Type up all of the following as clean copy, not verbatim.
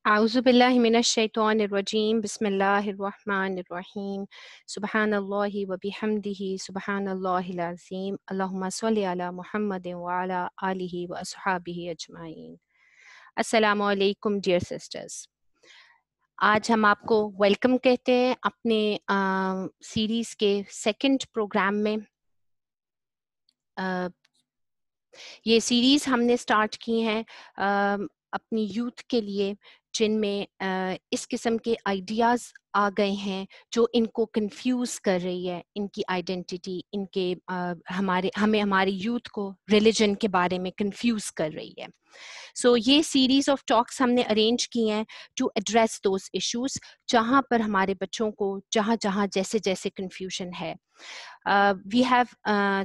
أعوذ بالله من الشيطان الرجيم بسم الله الرحمن الرحيم سبحان الله وبحمده سبحان الله العظيم اللهم صل على محمد وعلى آله وأصحابه أجمعين. अस्सलामु अलैकुम डियर सिस्टर्स. आज हम आपको वेलकम कहते हैं अपने सीरीज़ के सेकंड प्रोग्राम में. ये सीरीज़ हमने स्टार्ट की हैं अपनी यूथ के लिए जिनमें इस किस्म के आइडियाज़ आ गए हैं जो इनको कंफ्यूज कर रही है, इनकी आइडेंटिटी, इनके हमें हमारी यूथ को रिलीजन के बारे में कंफ्यूज कर रही है. सो ये सीरीज ऑफ टॉक्स हमने अरेंज की हैं टू एड्रेस दोज इश्यूज जहाँ पर हमारे बच्चों को जहाँ जहाँ जैसे जैसे कंफ्यूजन है. We have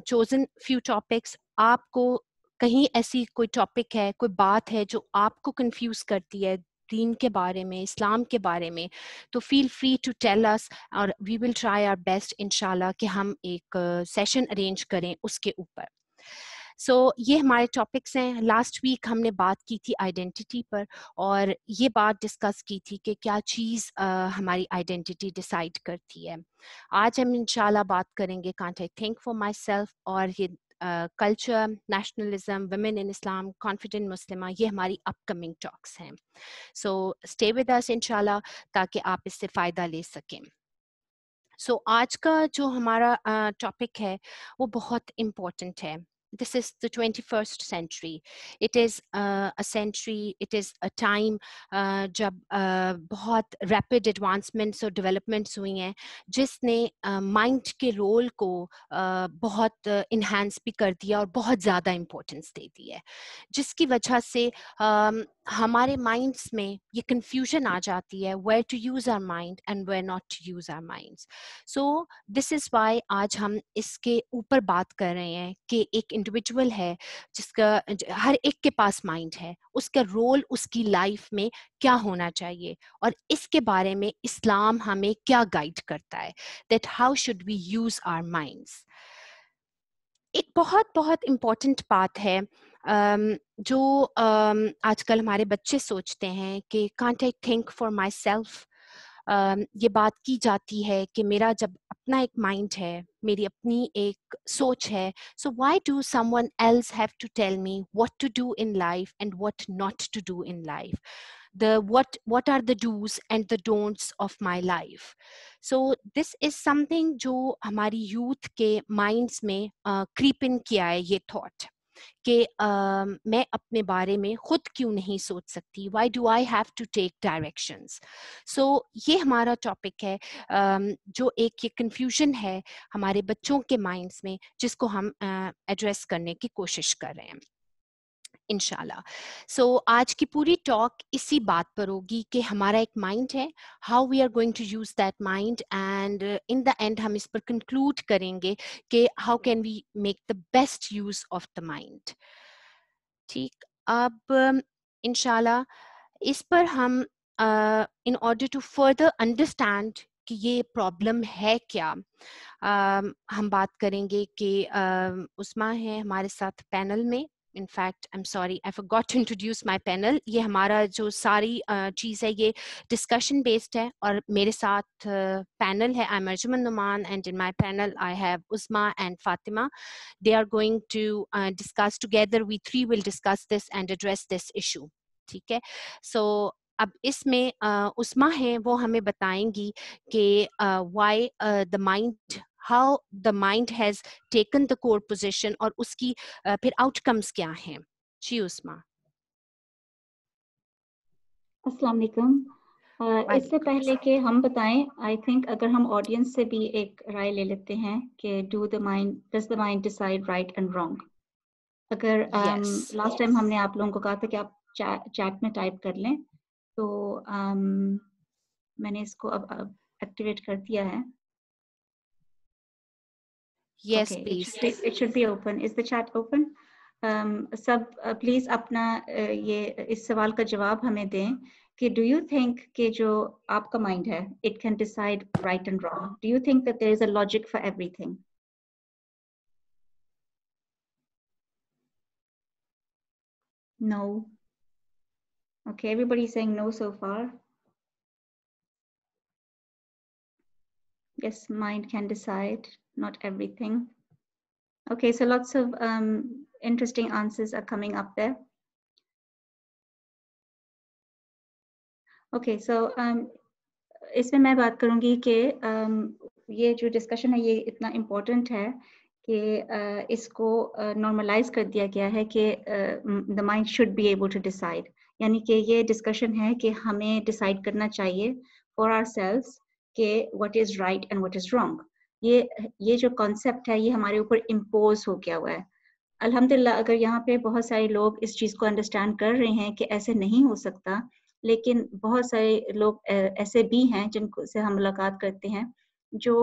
chosen few topics. आपको कहीं ऐसी कोई टॉपिक है, कोई बात है जो आपको कंफ्यूज करती है दीन के बारे में, इस्लाम के बारे में, तो feel free to tell us और we will try our best इंशाल्लाह कि हम एक सेशन अरेंज करें उसके ऊपर. सो ये हमारे टॉपिक्स हैं. लास्ट वीक हमने बात की थी आइडेंटिटी पर और ये बात डिस्कस की थी कि क्या चीज़ हमारी आइडेंटिटी डिसाइड करती है. आज हम इंशाल्लाह बात करेंगे can't I think for myself और ये culture, nationalism, women in Islam, confident Muslima, ये हमारी अपकमिंग टॉक्स हैं. सो स्टे विद अस इंशाल्लाह ताकि आप इससे फ़ायदा ले सकें. सो आज का जो हमारा टॉपिक है वो बहुत इम्पोर्टेंट है. This is the 21st century. It is a century, it is a time जब बहुत rapid advancements और developments हुई हैं जिसने mind के role को बहुत enhance भी कर दिया और बहुत ज़्यादा importance दे दी है, जिसकी वजह से हमारे minds में ये confusion आ जाती है where to use our mind and where not to use our minds. So this is why आज हम इसके ऊपर बात कर रहे हैं कि एक इंडिविजुअल है जिसका हर एक के पास माइंड है, उसका रोल उसकी लाइफ में क्या होना चाहिए और इसके बारे में इस्लाम हमें क्या गाइड करता है, that how should we use our minds. एक बहुत बहुत इम्पॉर्टेंट बात है जो आजकल हमारे बच्चे सोचते हैं कि can't I think for myself. ये बात की जाती है कि मेरा जब अपना एक माइंड है, मेरी अपनी एक सोच है, so why do someone else have to tell me what to do in life and what not to do in life? What are the do's and the don'ts of my life? So this is something जो हमारी youth के minds में creep in किया है ये thought कि मैं अपने बारे में खुद क्यों नहीं सोच सकती. Why do I have to take directions? So ये हमारा टॉपिक है जो एक ये कंफ्यूजन है हमारे बच्चों के माइंड्स में जिसको हम एड्रेस करने की कोशिश कर रहे हैं इंशाल्लाह. सो आज की पूरी टॉक इसी बात पर होगी कि हमारा एक माइंड है, how we are going to use that mind, and in the end हम इस पर कंक्लूड करेंगे कि how can we make the best use of the mind. ठीक, अब इंशाल्लाह इस पर हम in order to further understand कि ये प्रॉब्लम है क्या, हम बात करेंगे कि उस्मा है हमारे साथ पैनल में. In fact, I'm sorry, I forgot to introduce my panel. ये हमारा जो सारी चीज़ है ये discussion based है और मेरे साथ panel है. I'm Arjuman Numan and in my panel I have Usma and Fatima. They are going to discuss together. We three will discuss this and address this issue. ठीक है. So अब इसमें उस्मा है वो हमें बताएंगी कि why the mind, how the mind has taken the core position और उसकी फिर outcomes क्या हैं. जी उस्मा. अस्सलाम वालेकुम. इससे पहले कि हम बताएं, आई थिंक अगर हम ऑडियंस से भी एक राय ले लेते हैं कि does the mind decide right and wrong. अगर लास्ट टाइम हमने आप लोगों को कहा था कि आप चैट में टाइप कर लें, तो मैंने इसको अब एक्टिवेट कर दिया है. Yes, okay, please. It should be open. Is the chat open? सब प्लीज अपना ये इस सवाल का जवाब हमें दें कि do you think कि जो आपका माइंड है it can decide right and wrong? Do you think that there is a logic for everything? No. Okay, everybody's saying no so far. Yes, mind can decide, not everything. Okay, so lots of interesting answers are coming up there. Okay, so इसमें मैं बात करूंगी कि ये जो discussion है ये इतना इम्पोर्टेंट है कि इसको नॉर्मलाइज कर दिया गया है कि the mind should be able to decide, यानी कि ये डिस्कशन है कि हमें डिसाइड करना चाहिए फॉर आवरसेल्व्स कि what is right and what is wrong. ये जो कॉन्सेप्ट है ये हमारे ऊपर इम्पोज हो गया हुआ है. अल्हम्दुलिल्लाह अगर यहाँ पे बहुत सारे लोग इस चीज़ को अंडरस्टैंड कर रहे हैं कि ऐसे नहीं हो सकता, लेकिन बहुत सारे लोग ऐसे भी हैं जिनको से हम मुलाकात करते हैं जो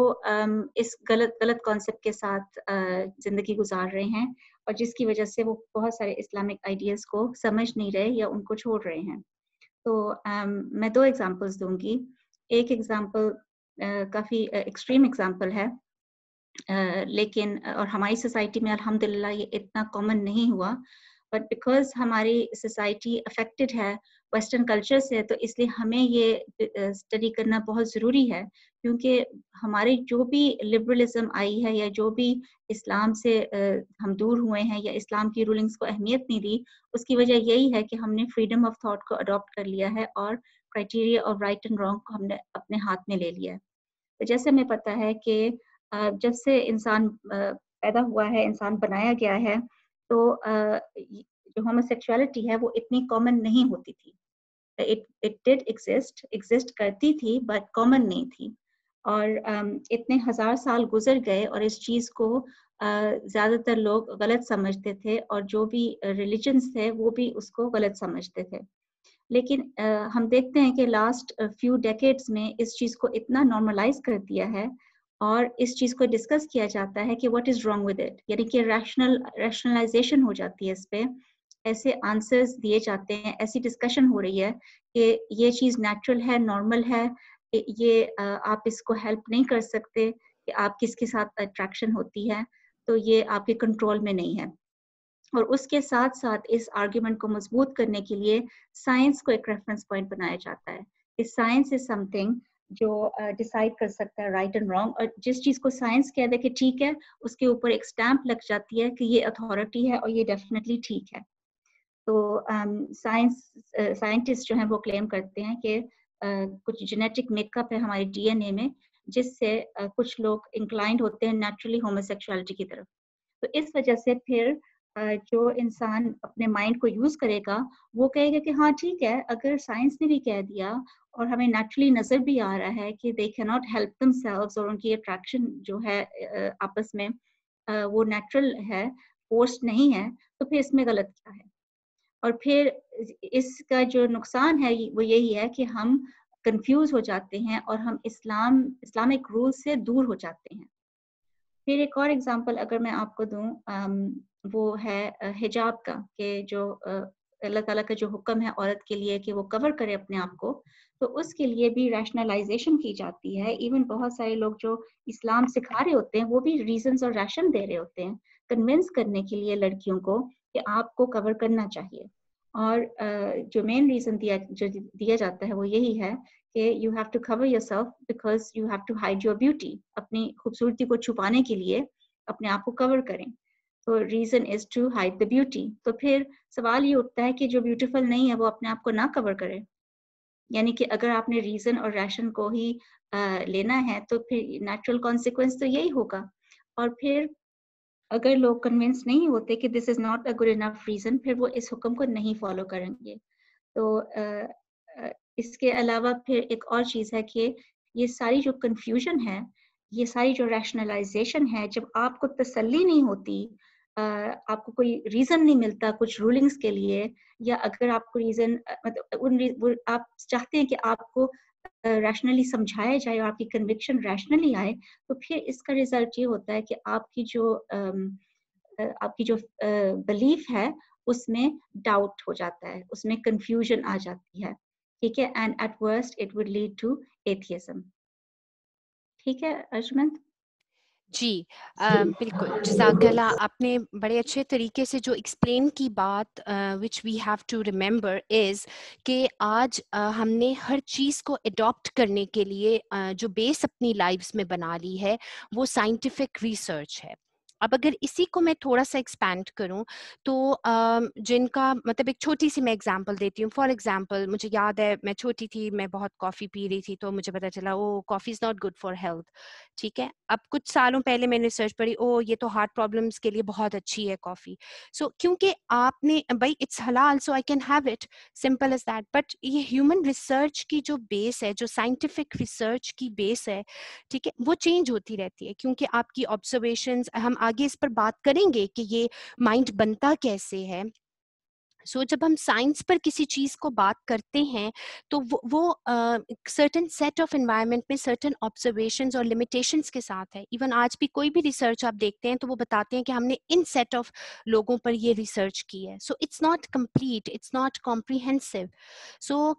इस गलत कॉन्सेप्ट के साथ ज़िंदगी गुजार रहे हैं और जिसकी वजह से वो बहुत सारे इस्लामिक आइडियाज़ को समझ नहीं रहे या उनको छोड़ रहे हैं. तो मैं 2 एग्जांपल्स दूंगी. एक एग्जांपल काफ़ी एक्सट्रीम एग्जांपल है, लेकिन और हमारी सोसाइटी में अल्हम्दुलिल्लाह ये इतना कॉमन नहीं हुआ, बट बिकॉज हमारी सोसाइटी अफेक्टेड है वेस्टर्न कल्चर से, तो इसलिए हमें ये स्टडी करना बहुत ज़रूरी है, क्योंकि हमारे जो भी लिबरलिज्म आई है या जो भी इस्लाम से हम दूर हुए हैं या इस्लाम की रूलिंग्स को अहमियत नहीं दी, उसकी वजह यही है कि हमने फ्रीडम ऑफ थॉट को अडॉप्ट कर लिया है और criteria of right and wrong को हमने अपने हाथ में ले लिया है. तो जैसे हमें पता है कि जब से इंसान पैदा हुआ है, इंसान बनाया गया है, तो जो होमोसेक्सुअलिटी है वो इतनी कॉमन नहीं होती थी. इट डिड एग्जिस्ट करती थी बट कॉमन नहीं थी. और इतने हजार साल गुजर गए और इस चीज़ को ज़्यादातर लोग गलत समझते थे और जो भी रिलीजन्स थे वो भी उसको गलत समझते थे. लेकिन हम देखते हैं कि लास्ट फ्यू डेकेड्स में इस चीज़ को इतना नॉर्मलाइज कर दिया है और इस चीज़ को डिस्कस किया जाता है कि what is wrong with it, यानी कि रैशनलाइजेशन हो जाती है इस पे, ऐसे आंसर्स दिए जाते हैं, ऐसी डिस्कशन हो रही है कि ये चीज़ नेचुरल है, नॉर्मल है, ये आप इसको हेल्प नहीं कर सकते कि आप किसके साथ अट्रैक्शन होती है, तो ये आपके कंट्रोल में नहीं है. और उसके साथ साथ इस आर्ग्यूमेंट को मजबूत करने के लिए साइंस को एक रेफरेंस पॉइंट बनाया जाता है. इस साइंस इज समथिंग जो डिसाइड कर सकता है राइट एंड रॉन्ग, और जिस चीज़ को साइंस कह दे कि ठीक है, उसके ऊपर एक स्टैंप लग जाती है कि ये अथॉरिटी है और ये डेफिनेटली ठीक है. तो साइंटिस्ट जो हैं वो क्लेम करते हैं कि कुछ जेनेटिक मेकअप है हमारे डीएनए में जिससे कुछ लोग इंक्लाइंड होते हैं नेचुरली होमोसेक्सुअलिटी की तरफ. तो इस वजह से फिर जो इंसान अपने माइंड को यूज करेगा वो कहेगा कि हाँ ठीक है, अगर साइंस ने भी कह दिया और हमें नेचुरली नजर भी आ रहा है कि they can not help themselves और उनकी अट्रैक्शन जो है आपस में वो नेचुरल है, फोर्स्ड नहीं है, तो फिर इसमें गलत क्या है. और फिर इसका जो नुकसान है वो यही है कि हम कंफ्यूज हो जाते हैं और हम इस्लामिक रूल से दूर हो जाते हैं. फिर एक और एग्जांपल अगर मैं आपको दूं, वो है हिजाब का, कि जो अल्लाह ताला का जो हुक्म है औरत के लिए कि वो कवर करे अपने आप को, तो उसके लिए भी रैशनलाइजेशन की जाती है. इवन बहुत सारे लोग जो इस्लाम सिखा रहे होते हैं वो भी रीजंस और रैशन दे रहे होते हैं कन्विंस करने के लिए लड़कियों को कि आपको कवर करना चाहिए. और जो मेन रीजन दिया जाता है वो यही है कि you have to cover yourself because you have to hide your beauty. अपनी खूबसूरती को छुपाने के लिए अपने आप को कवर करें. तो reason is to hide the beauty. तो फिर सवाल ये उठता है कि जो ब्यूटीफुल नहीं है वो अपने आप को ना कवर करे. यानी कि अगर आपने रीजन और रैशन को ही लेना है तो फिर नेचुरल कॉन्सिक्वेंस तो यही होगा. और फिर अगर लोग कन्विंस नहीं होते कि this is not a good enough reason, फिर वो इस हुक्म को नहीं फॉलो करेंगे. तो इसके अलावा फिर एक और चीज़ है कि ये सारी जो कन्फ्यूजन है, ये सारी जो रैशनलाइजेशन है, जब आपको तसल्ली नहीं होती, आपको कोई रीज़न नहीं मिलता कुछ रूलिंग्स के लिए, या अगर आपको रीज़न मतलब आप चाहते हैं कि आपको रैशनली समझाया जाए और आपकी कन्विक्शन रैशनली आए, तो फिर इसका रिजल्ट ये होता है कि आपकी जो बिलीफ है उसमें डाउट हो जाता है, उसमें कंफ्यूजन आ जाती है. ठीक है, and at worst it would lead to atheism. ठीक है अर्जुमंत? जी, बिल्कुल, जज़ाकल्लाह। आपने बड़े अच्छे तरीके से जो एक्सप्लेन की बात, which we have to remember is कि आज हमने हर चीज़ को एडॉप्ट करने के लिए जो बेस अपनी लाइव्स में बना ली है, वो साइंटिफिक रिसर्च है। अब अगर इसी को मैं थोड़ा-सा एक्सपैंड करूँ, तो जिनका मतलब एक छोटी-सी मैं एग्ज़ाम्पल देती हूँ। फॉर एग्ज़ाम्पल, मुझे याद है मैं छोटी थी, मैं बहुत कॉफ़ी पी रही थी, तो मुझे पता चला oh! Coffee is not good for health. ठीक है, अब कुछ सालों पहले मैंने रिसर्च पढ़ी, ओ ये तो हार्ट प्रॉब्लम्स के लिए बहुत अच्छी है कॉफी। सो क्योंकि आपने भाई it's halal, so I can have it, simple as that. But ये ह्यूमन रिसर्च की जो बेस है, जो साइंटिफिक रिसर्च की बेस है, ठीक है, वो चेंज होती रहती है, क्योंकि आपकी ऑब्जर्वेशंस, हम आगे इस पर बात करेंगे कि ये माइंड बनता कैसे है। जब हम साइंस पर किसी चीज को बात करते हैं, तो वो सर्टेन सेट ऑफ एनवायरनमेंट में सर्टेन ऑब्जर्वेशंस और लिमिटेशंस के साथ है। इवन आज भी कोई भी रिसर्च आप देखते हैं तो वो बताते हैं कि हमने इन सेट ऑफ लोगों पर ये रिसर्च की है। So it's not complete, it's not comprehensive.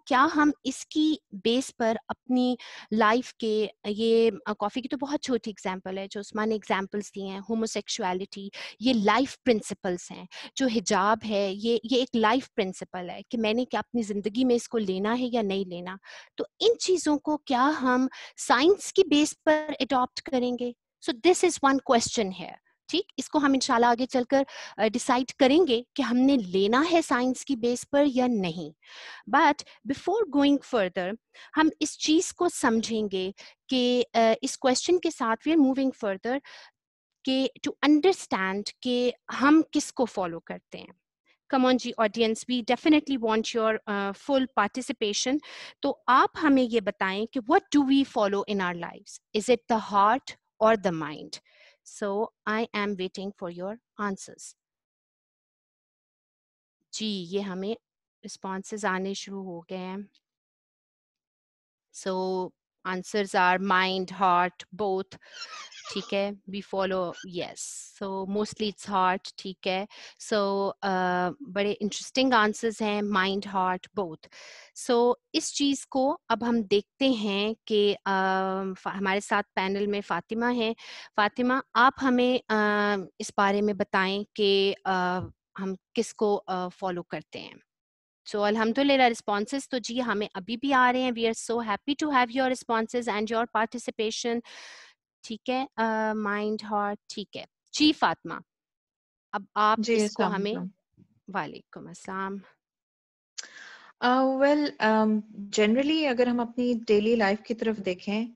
क्या हम इसकी बेस पर अपनी लाइफ के, ये कॉफी की तो बहुत छोटी एग्जाम्पल है जो उस्मान ने एग्जाम्पल्स दिए हैं, होमोसेक्सुअलिटी, ये लाइफ प्रिंसिपल्स हैं। जो हिजाब है, ये एक लाइफ प्रिंसिपल है कि मैंने क्या अपनी जिंदगी में इसको लेना है या नहीं लेना। तो इन चीजों को क्या हम साइंस की बेस पर अडॉप्ट करेंगे? सो दिस इज वन क्वेश्चन है। ठीक, इसको हम इंशाल्लाह आगे चलकर डिसाइड करेंगे कि हमने लेना है साइंस की बेस पर या नहीं। बट बिफोर गोइंग फर्दर, हम इस चीज को समझेंगे कि इस क्वेश्चन के साथ वी आर मूविंग फर्दर, कि टू अंडरस्टैंड कि हम किसको फॉलो करते हैं। कम ऑन जी audience, we definitely want your full participation. तो आप हमें ये बताएं कि what do we follow in our lives? Is it the heart और the mind? So I am waiting for your answers. जी, ये हमें रिस्पॉन्सेज आने शुरू हो गए हैं। So answers are mind, heart, both. ठीक है, we follow, yes. So mostly it's heart, ठीक है. So बड़े interesting answers हैं, mind, heart, both. So इस चीज़ को अब हम देखते हैं कि हमारे साथ पैनल में फातिमा है। फातिमा, आप हमें इस बारे में बताएं कि हम किसको फॉलो करते हैं। So alhamdulillah, responses तो जी हमें अभी भी आ रहे हैं. We are so happy to have your responses and your participation. ठीक है, माइंड हार्ट, ठीक है जी। फातिमा, अब आप जी, इसको अस्सलाम हमें, वालेकुम। वालेकुम अस्सलाम। वेल, जनरली अगर हम अपनी डेली लाइफ की तरफ देखें,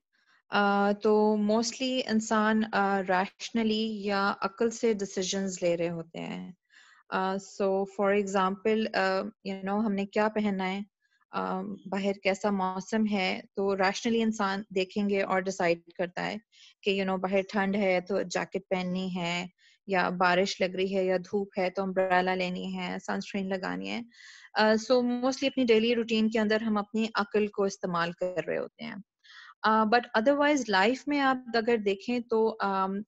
तो मोस्टली इंसान रैशनली या अक्ल से डिसीजंस ले रहे होते हैं। सो फॉर एग्जांपल, हमने क्या पहनना है, बाहर कैसा मौसम है, तो रैशनली इंसान देखेंगे और डिसाइड करता है कि बाहर ठंड है तो जैकेट पहननी है, या बारिश लग रही है या धूप है तो अम्ब्रेला लेनी है, सनस्क्रीन लगानी है। सो मोस्टली अपनी डेली रूटीन के अंदर हम अपनी अक्ल को इस्तेमाल कर रहे होते हैं। बट अदरवाइज लाइफ में आप अगर देखें तो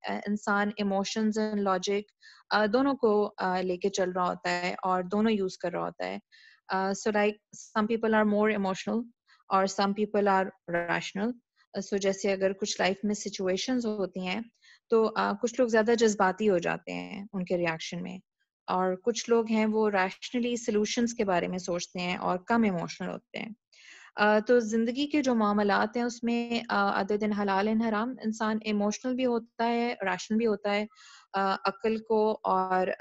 इंसान इमोशंस एंड लॉजिक दोनों को लेके चल रहा होता है और दोनों यूज कर रहा होता है। So like some people are more emotional और some people are rational. So जैसे अगर कुछ लाइफ में सिचुएशंस होती हैं तो कुछ लोग ज्यादा जज्बाती हो जाते हैं उनके रिएक्शन में, और कुछ लोग हैं वो रैशनली सॉल्यूशंस के बारे में सोचते हैं और कम इमोशनल होते हैं। तो जिंदगी के जो मामलात हैं उसमें अदर दिन हलाल एंड हराम, इंसान इमोशनल भी होता है, रैशनल भी होता है। अक्ल को और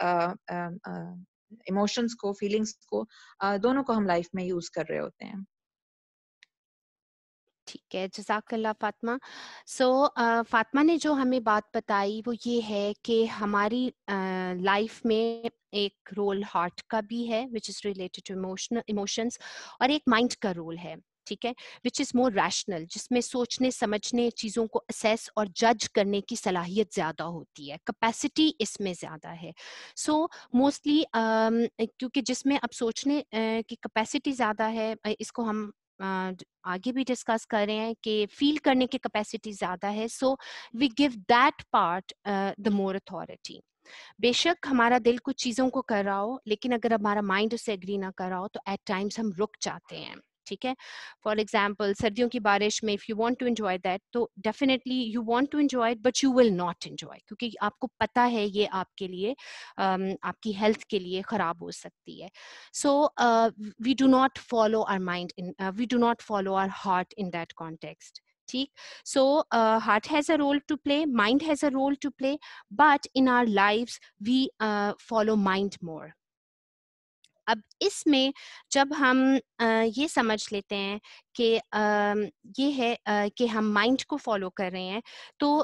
इमोशंस को, फीलिंग्स को, दोनों को हम लाइफ में यूज कर रहे होते हैं। ठीक है, जज़ाकल्लाह फातिमा। फातिमा ने जो हमें बात बताई वो ये है कि हमारी लाइफ में एक रोल हार्ट का भी है, which is related to emotions, और एक माइंड का रोल है, ठीक है, विच इज़ मोर रैशनल, जिसमें सोचने समझने, चीज़ों को असेस और जज करने की सलाहियत ज़्यादा होती है, कैपेसिटी इसमें ज़्यादा है। मोस्टली क्योंकि जिसमें अब सोचने की कैपेसिटी ज़्यादा है, इसको हम आगे भी डिस्कस कर रहे हैं कि फील करने की कैपेसिटी ज्यादा है, so we give that part the more authority. बेशक हमारा दिल कुछ चीजों को कर रहा हो, लेकिन अगर हमारा माइंड उससे एग्री ना कर रहा हो तो एट टाइम्स हम रुक जाते हैं। ठीक है. फॉर एग्जाम्पल सर्दियों की बारिश में if you want to enjoy that तो definitely you want to enjoy it but you will not enjoy, क्योंकि आपको पता है ये आपके लिए आपकी हेल्थ के लिए खराब हो सकती है. So we do not follow our mind in we do not follow our heart in that context. ठीक. So heart has a role to play, mind has a role to play, but in our lives we follow mind more. अब इसमें जब हम ये समझ लेते हैं कि ये है कि हम माइंड को फॉलो कर रहे हैं, तो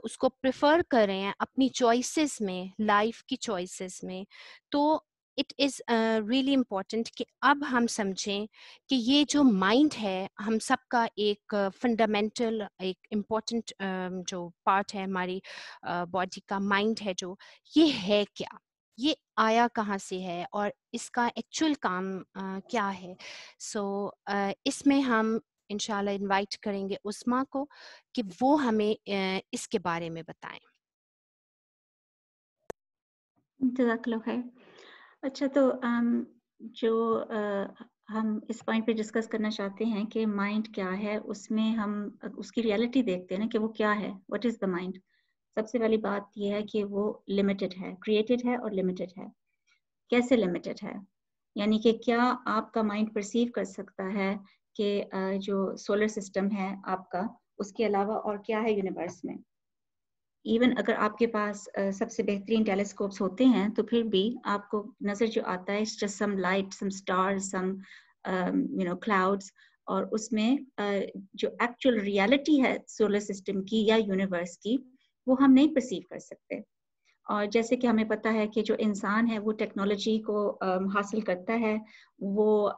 उसको प्रेफर कर रहे हैं अपनी चॉइसेस में, लाइफ की चॉइसेस में, तो इट इज़ रियली इम्पॉर्टेंट कि अब हम समझें कि ये जो माइंड है हम सबका एक फंडामेंटल एक इम्पॉर्टेंट जो पार्ट है हमारी बॉडी का, माइंड है जो, ये है क्या, ये आया कहाँ से है और इसका एक्चुअल काम क्या है. सो इसमें हम इंशाल्लाह इनवाइट करेंगे उस्मा को कि वो हमें इसके बारे में बताएं. जज़ाकल्लाह खैर. अच्छा, तो जो हम इस पॉइंट पे डिस्कस करना चाहते हैं कि माइंड क्या है, उसमें हम उसकी रियलिटी देखते हैं ना कि वो क्या है, व्हाट इज़ द माइंड. सबसे पहली बात ये है कि वो लिमिटेड है, क्रिएटेड है और लिमिटेड है. कैसे लिमिटेड है? यानी कि क्या आपका माइंड परसीव कर सकता है कि जो सोलर सिस्टम है आपका, उसके अलावा और क्या है यूनिवर्स में. इवन अगर आपके पास सबसे बेहतरीन टेलीस्कोप्स होते हैं तो फिर भी आपको नज़र जो आता है it's just some light, some stars, some clouds, और उसमें जो एक्चुअल रियलिटी है सोलर सिस्टम की या यूनिवर्स की, वो हम नहीं परसीव कर सकते. और जैसे कि हमें पता है कि जो इंसान है वो टेक्नोलॉजी को हासिल करता है, वो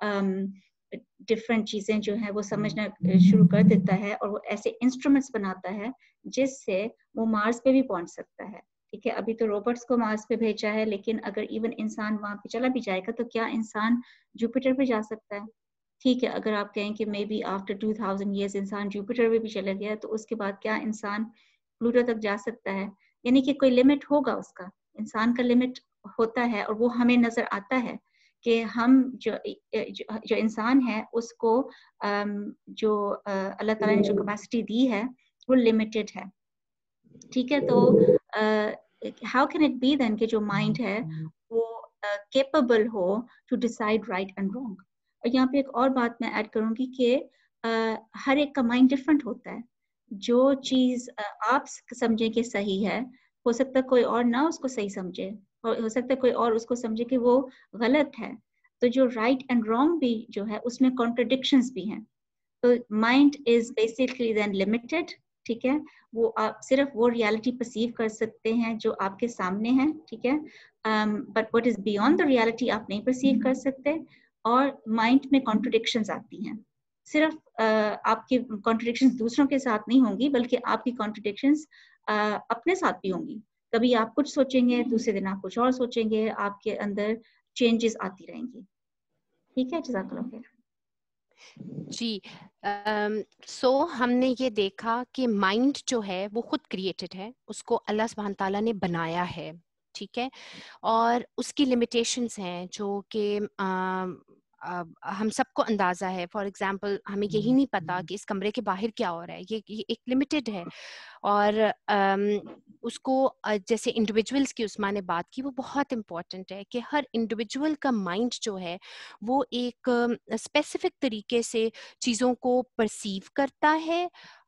डिफरेंट चीज़ें जो हैं वो समझना शुरू कर देता है और वो ऐसे इंस्ट्रूमेंट्स बनाता है जिससे वो मार्स पे भी पहुंच सकता है. ठीक है, अभी तो रोबोट्स को मार्स पे भेजा है, लेकिन अगर इवन इंसान वहां पे चला भी जाएगा तो क्या इंसान जुपिटर पे जा सकता है? ठीक है, अगर आप कहें कि मे बी आफ्टर 2000 ईयर्स इंसान जुपिटर पे भी चला गया तो उसके बाद क्या इंसान प्लूटो तक जा सकता है? यानी कि कोई लिमिट होगा उसका, इंसान का लिमिट होता है और वो हमें नजर आता है कि हम जो इंसान है उसको जो अल्लाह ताला ने जो कैपेसिटी दी है वो लिमिटेड है. ठीक है, तो how can it be then कि जो माइंड है वो केपेबल हो to decide right and wrong. और यहाँ पे एक और बात मैं ऐड करूंगी कि हर एक का माइंड डिफरेंट होता है. जो चीज आप समझे कि सही है, हो सकता है कोई और ना उसको सही समझे, और हो सकता है कोई और उसको समझे कि वो गलत है. तो जो राइट एंड रॉन्ग भी जो है उसमें कॉन्ट्रडिक्शंस भी हैं. तो mind is basically then limited. ठीक है, वो आप सिर्फ वो रियलिटी परसीव कर सकते हैं जो आपके सामने है. ठीक है, but what is beyond the reality आप नहीं परसीव कर सकते. और माइंड में कॉन्ट्रडिक्शंस आती हैं. सिर्फ आपकी कॉन्ट्रडिक्शंस दूसरों के साथ नहीं होंगी, बल्कि आपकी कॉन्ट्रडिक्शंस अपने साथ भी होंगी. कभी आप कुछ सोचेंगे, दूसरे दिन आप कुछ और सोचेंगे, आपके अंदर चेंजेस आती रहेंगी. ठीक है, जज़ाकल्लाह खैर. जी. सो हमने ये देखा कि माइंड जो है वो खुद क्रिएटेड है, उसको अल्लाह सुब्हान ताला ने बनाया है. ठीक है, और उसकी लिमिटेशंस हैं जो कि हम सबको अंदाज़ा है. फॉर एग्जांपल हमें यही नहीं पता कि इस कमरे के बाहर क्या हो रहा है, ये एक लिमिटेड है. और उसको जैसे इंडिविजुअल्स की उस्मा ने बात की, वो बहुत इम्पॉर्टेंट है कि हर इंडिविजुअल का माइंड जो है वो एक स्पेसिफिक तरीके से चीज़ों को परसीव करता है,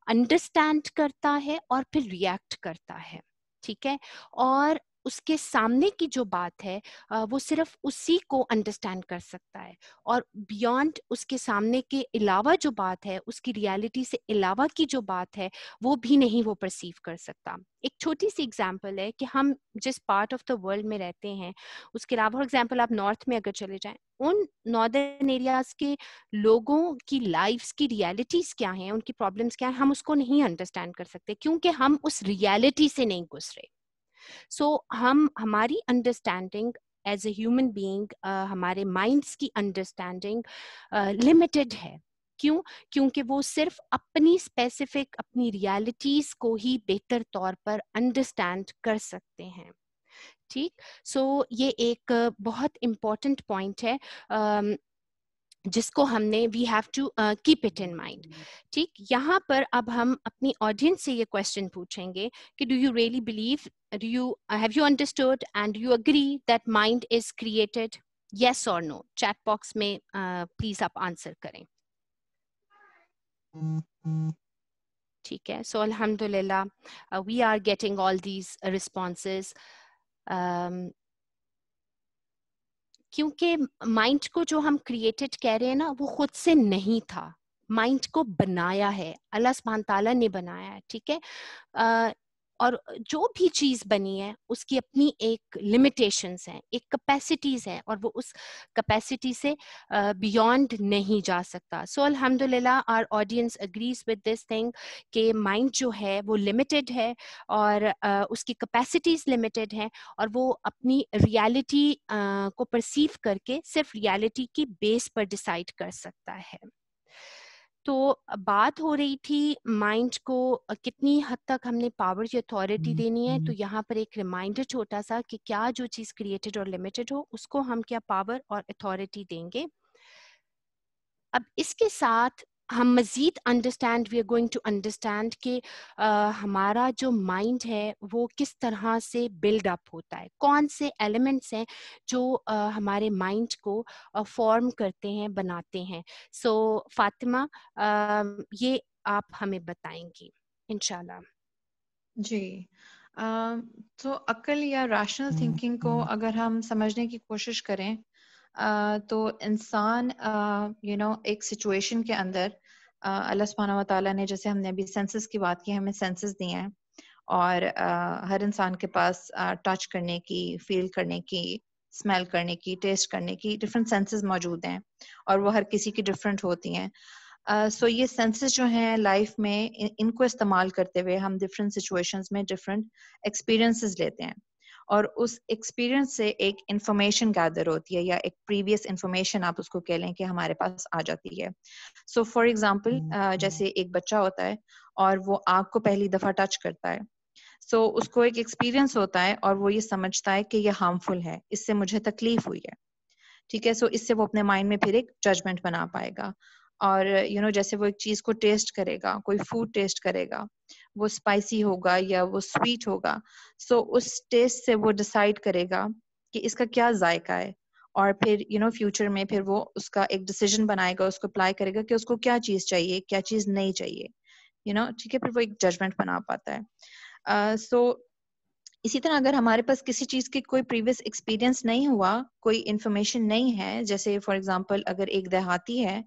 अंडरस्टैंड करता है और फिर रिएक्ट करता है. ठीक है, और उसके सामने की जो बात है वो सिर्फ उसी को अंडरस्टैंड कर सकता है, और बियॉन्ड उसके सामने के अलावा जो बात है, उसकी रियलिटी से अलावा की जो बात है, वो भी नहीं वो परसीव कर सकता. एक छोटी सी एग्जांपल है कि हम जिस पार्ट ऑफ द वर्ल्ड में रहते हैं, उसके अलावा फॉर एग्जांपल आप नॉर्थ में अगर चले जाएं, उन नॉर्दर्न एरियाज के लोगों की लाइफ्स की रियलिटीज क्या हैं, उनकी प्रॉब्लम्स क्या हैं, हम उसको नहीं अंडरस्टैंड कर सकते क्योंकि हम उस रियलिटी से नहीं गुजरे. सो हमारी understanding as a human being, हमारे माइंड्स की अंडरस्टैंडिंग लिमिटेड है. क्यों? क्योंकि वो सिर्फ अपनी स्पेसिफिक अपनी रियलिटीज को ही बेहतर तौर पर अंडरस्टैंड कर सकते हैं. ठीक, सो ये एक बहुत इम्पॉर्टेंट पॉइंट है. जिसको हमने we have to keep it in mind. ठीक, यहाँ पर अब हम अपनी ऑडियंस से ये क्वेश्चन पूछेंगे कि do you really believe, do you have you understood and do you agree that mind is created? Yes और नो, चैट बॉक्स में प्लीज आप आंसर करें. ठीक है, सो अल्हम्दुलिल्लाह we are getting all these responses. क्योंकि माइंड को जो हम क्रिएटेड कह रहे हैं ना, वो खुद से नहीं था, माइंड को बनाया है, अल्लाह सुब्हान ताला ने बनाया है. ठीक है, और जो भी चीज बनी है उसकी अपनी एक लिमिटेशंस हैं, एक कैपेसिटीज हैं, और वो उस कैपेसिटी से बियॉन्ड नहीं जा सकता. सो अल्हम्दुलिल्लाह our audience agrees with this thing कि माइंड जो है वो लिमिटेड है, और उसकी कैपेसिटीज लिमिटेड हैं, और वो अपनी रियलिटी को परसीव करके सिर्फ रियलिटी की बेस पर डिसाइड कर सकता है. तो बात हो रही थी माइंड को कितनी हद तक हमने पावर या अथॉरिटी देनी है. तो यहाँ पर एक रिमाइंडर छोटा सा कि क्या जो चीज क्रिएटेड और लिमिटेड हो उसको हम क्या पावर और अथॉरिटी देंगे. अब इसके साथ हम मजीद understand, we are going to understand कि हमारा जो माइंड है वो किस तरह से बिल्ड अप होता है, कौन से एलिमेंट्स हैं जो हमारे माइंड को फॉर्म करते हैं, बनाते हैं. सो फातिमा, ये आप हमें बताएंगी इंशाल्लाह. जी. तो अक्ल या रैशनल थिंकिंग को अगर हम समझने की कोशिश करें, तो इंसान एक सिचुएशन के अंदर अल्लाह सुब्हानहू व तआला ने, जैसे हमने अभी सेंसेस की बात की, हमें सेंसेस दिए हैं, और हर इंसान के पास टच करने की, फील करने की, स्मेल करने की, टेस्ट करने की डिफरेंट सेंसेस मौजूद हैं, और वो हर किसी की डिफरेंट होती हैं. सो ये सेंसेस जो हैं लाइफ में, इनको इस्तेमाल करते हुए हम डिफरेंट सिचुएशंस में डिफरेंट एक्सपीरियंसेस लेते हैं, और उस एक्सपीरियंस से एक इंफॉर्मेशन गैदर होती है, या एक प्रीवियस इंफॉर्मेशन आप उसको कह लें कि हमारे पास आ जाती है. सो फॉर एग्जांपल, जैसे एक बच्चा होता है और वो आग को पहली दफा टच करता है, सो उसको एक एक्सपीरियंस होता है, और वो ये समझता है कि ये हार्मफुल है, इससे मुझे तकलीफ हुई है. ठीक है, सो इससे वो अपने माइंड में फिर एक जजमेंट बना पाएगा. और जैसे वो एक चीज को टेस्ट करेगा, कोई फूड टेस्ट करेगा, वो स्पाइसी होगा या वो स्वीट होगा, सो उस टेस्ट से वो डिसाइड करेगा कि इसका क्या जायका है, और फिर फ्यूचर में फिर वो उसका एक डिसीजन बनाएगा, उसको अप्लाई करेगा कि उसको क्या चीज चाहिए, क्या चीज नहीं चाहिए. ठीक है, फिर वो एक जजमेंट बना पाता है. सो इसी तरह अगर हमारे पास किसी चीज की कोई प्रीवियस एक्सपीरियंस नहीं हुआ, कोई इन्फॉर्मेशन नहीं है, जैसे फॉर एग्जांपल अगर एक देहाती है,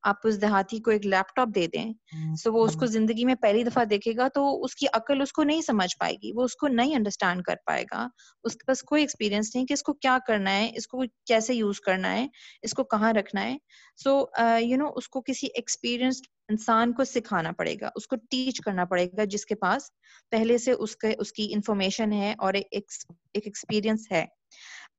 आप उस देहाती को एक लैपटॉप दे दें, सो वो उसको जिंदगी में पहली दफा देखेगा, तो उसकी अकल उसको नहीं समझ पाएगी, वो उसको नहीं अंडरस्टैंड कर पाएगा, उसके पास कोई एक्सपीरियंस नहीं कि इसको क्या करना है, इसको कैसे यूज करना है, इसको कहाँ रखना है. सो उसको किसी एक्सपीरियंस्ड इंसान को सिखाना पड़ेगा, उसको टीच करना पड़ेगा, जिसके पास पहले से उसकी इंफॉर्मेशन है और एक एक्सपीरियंस है.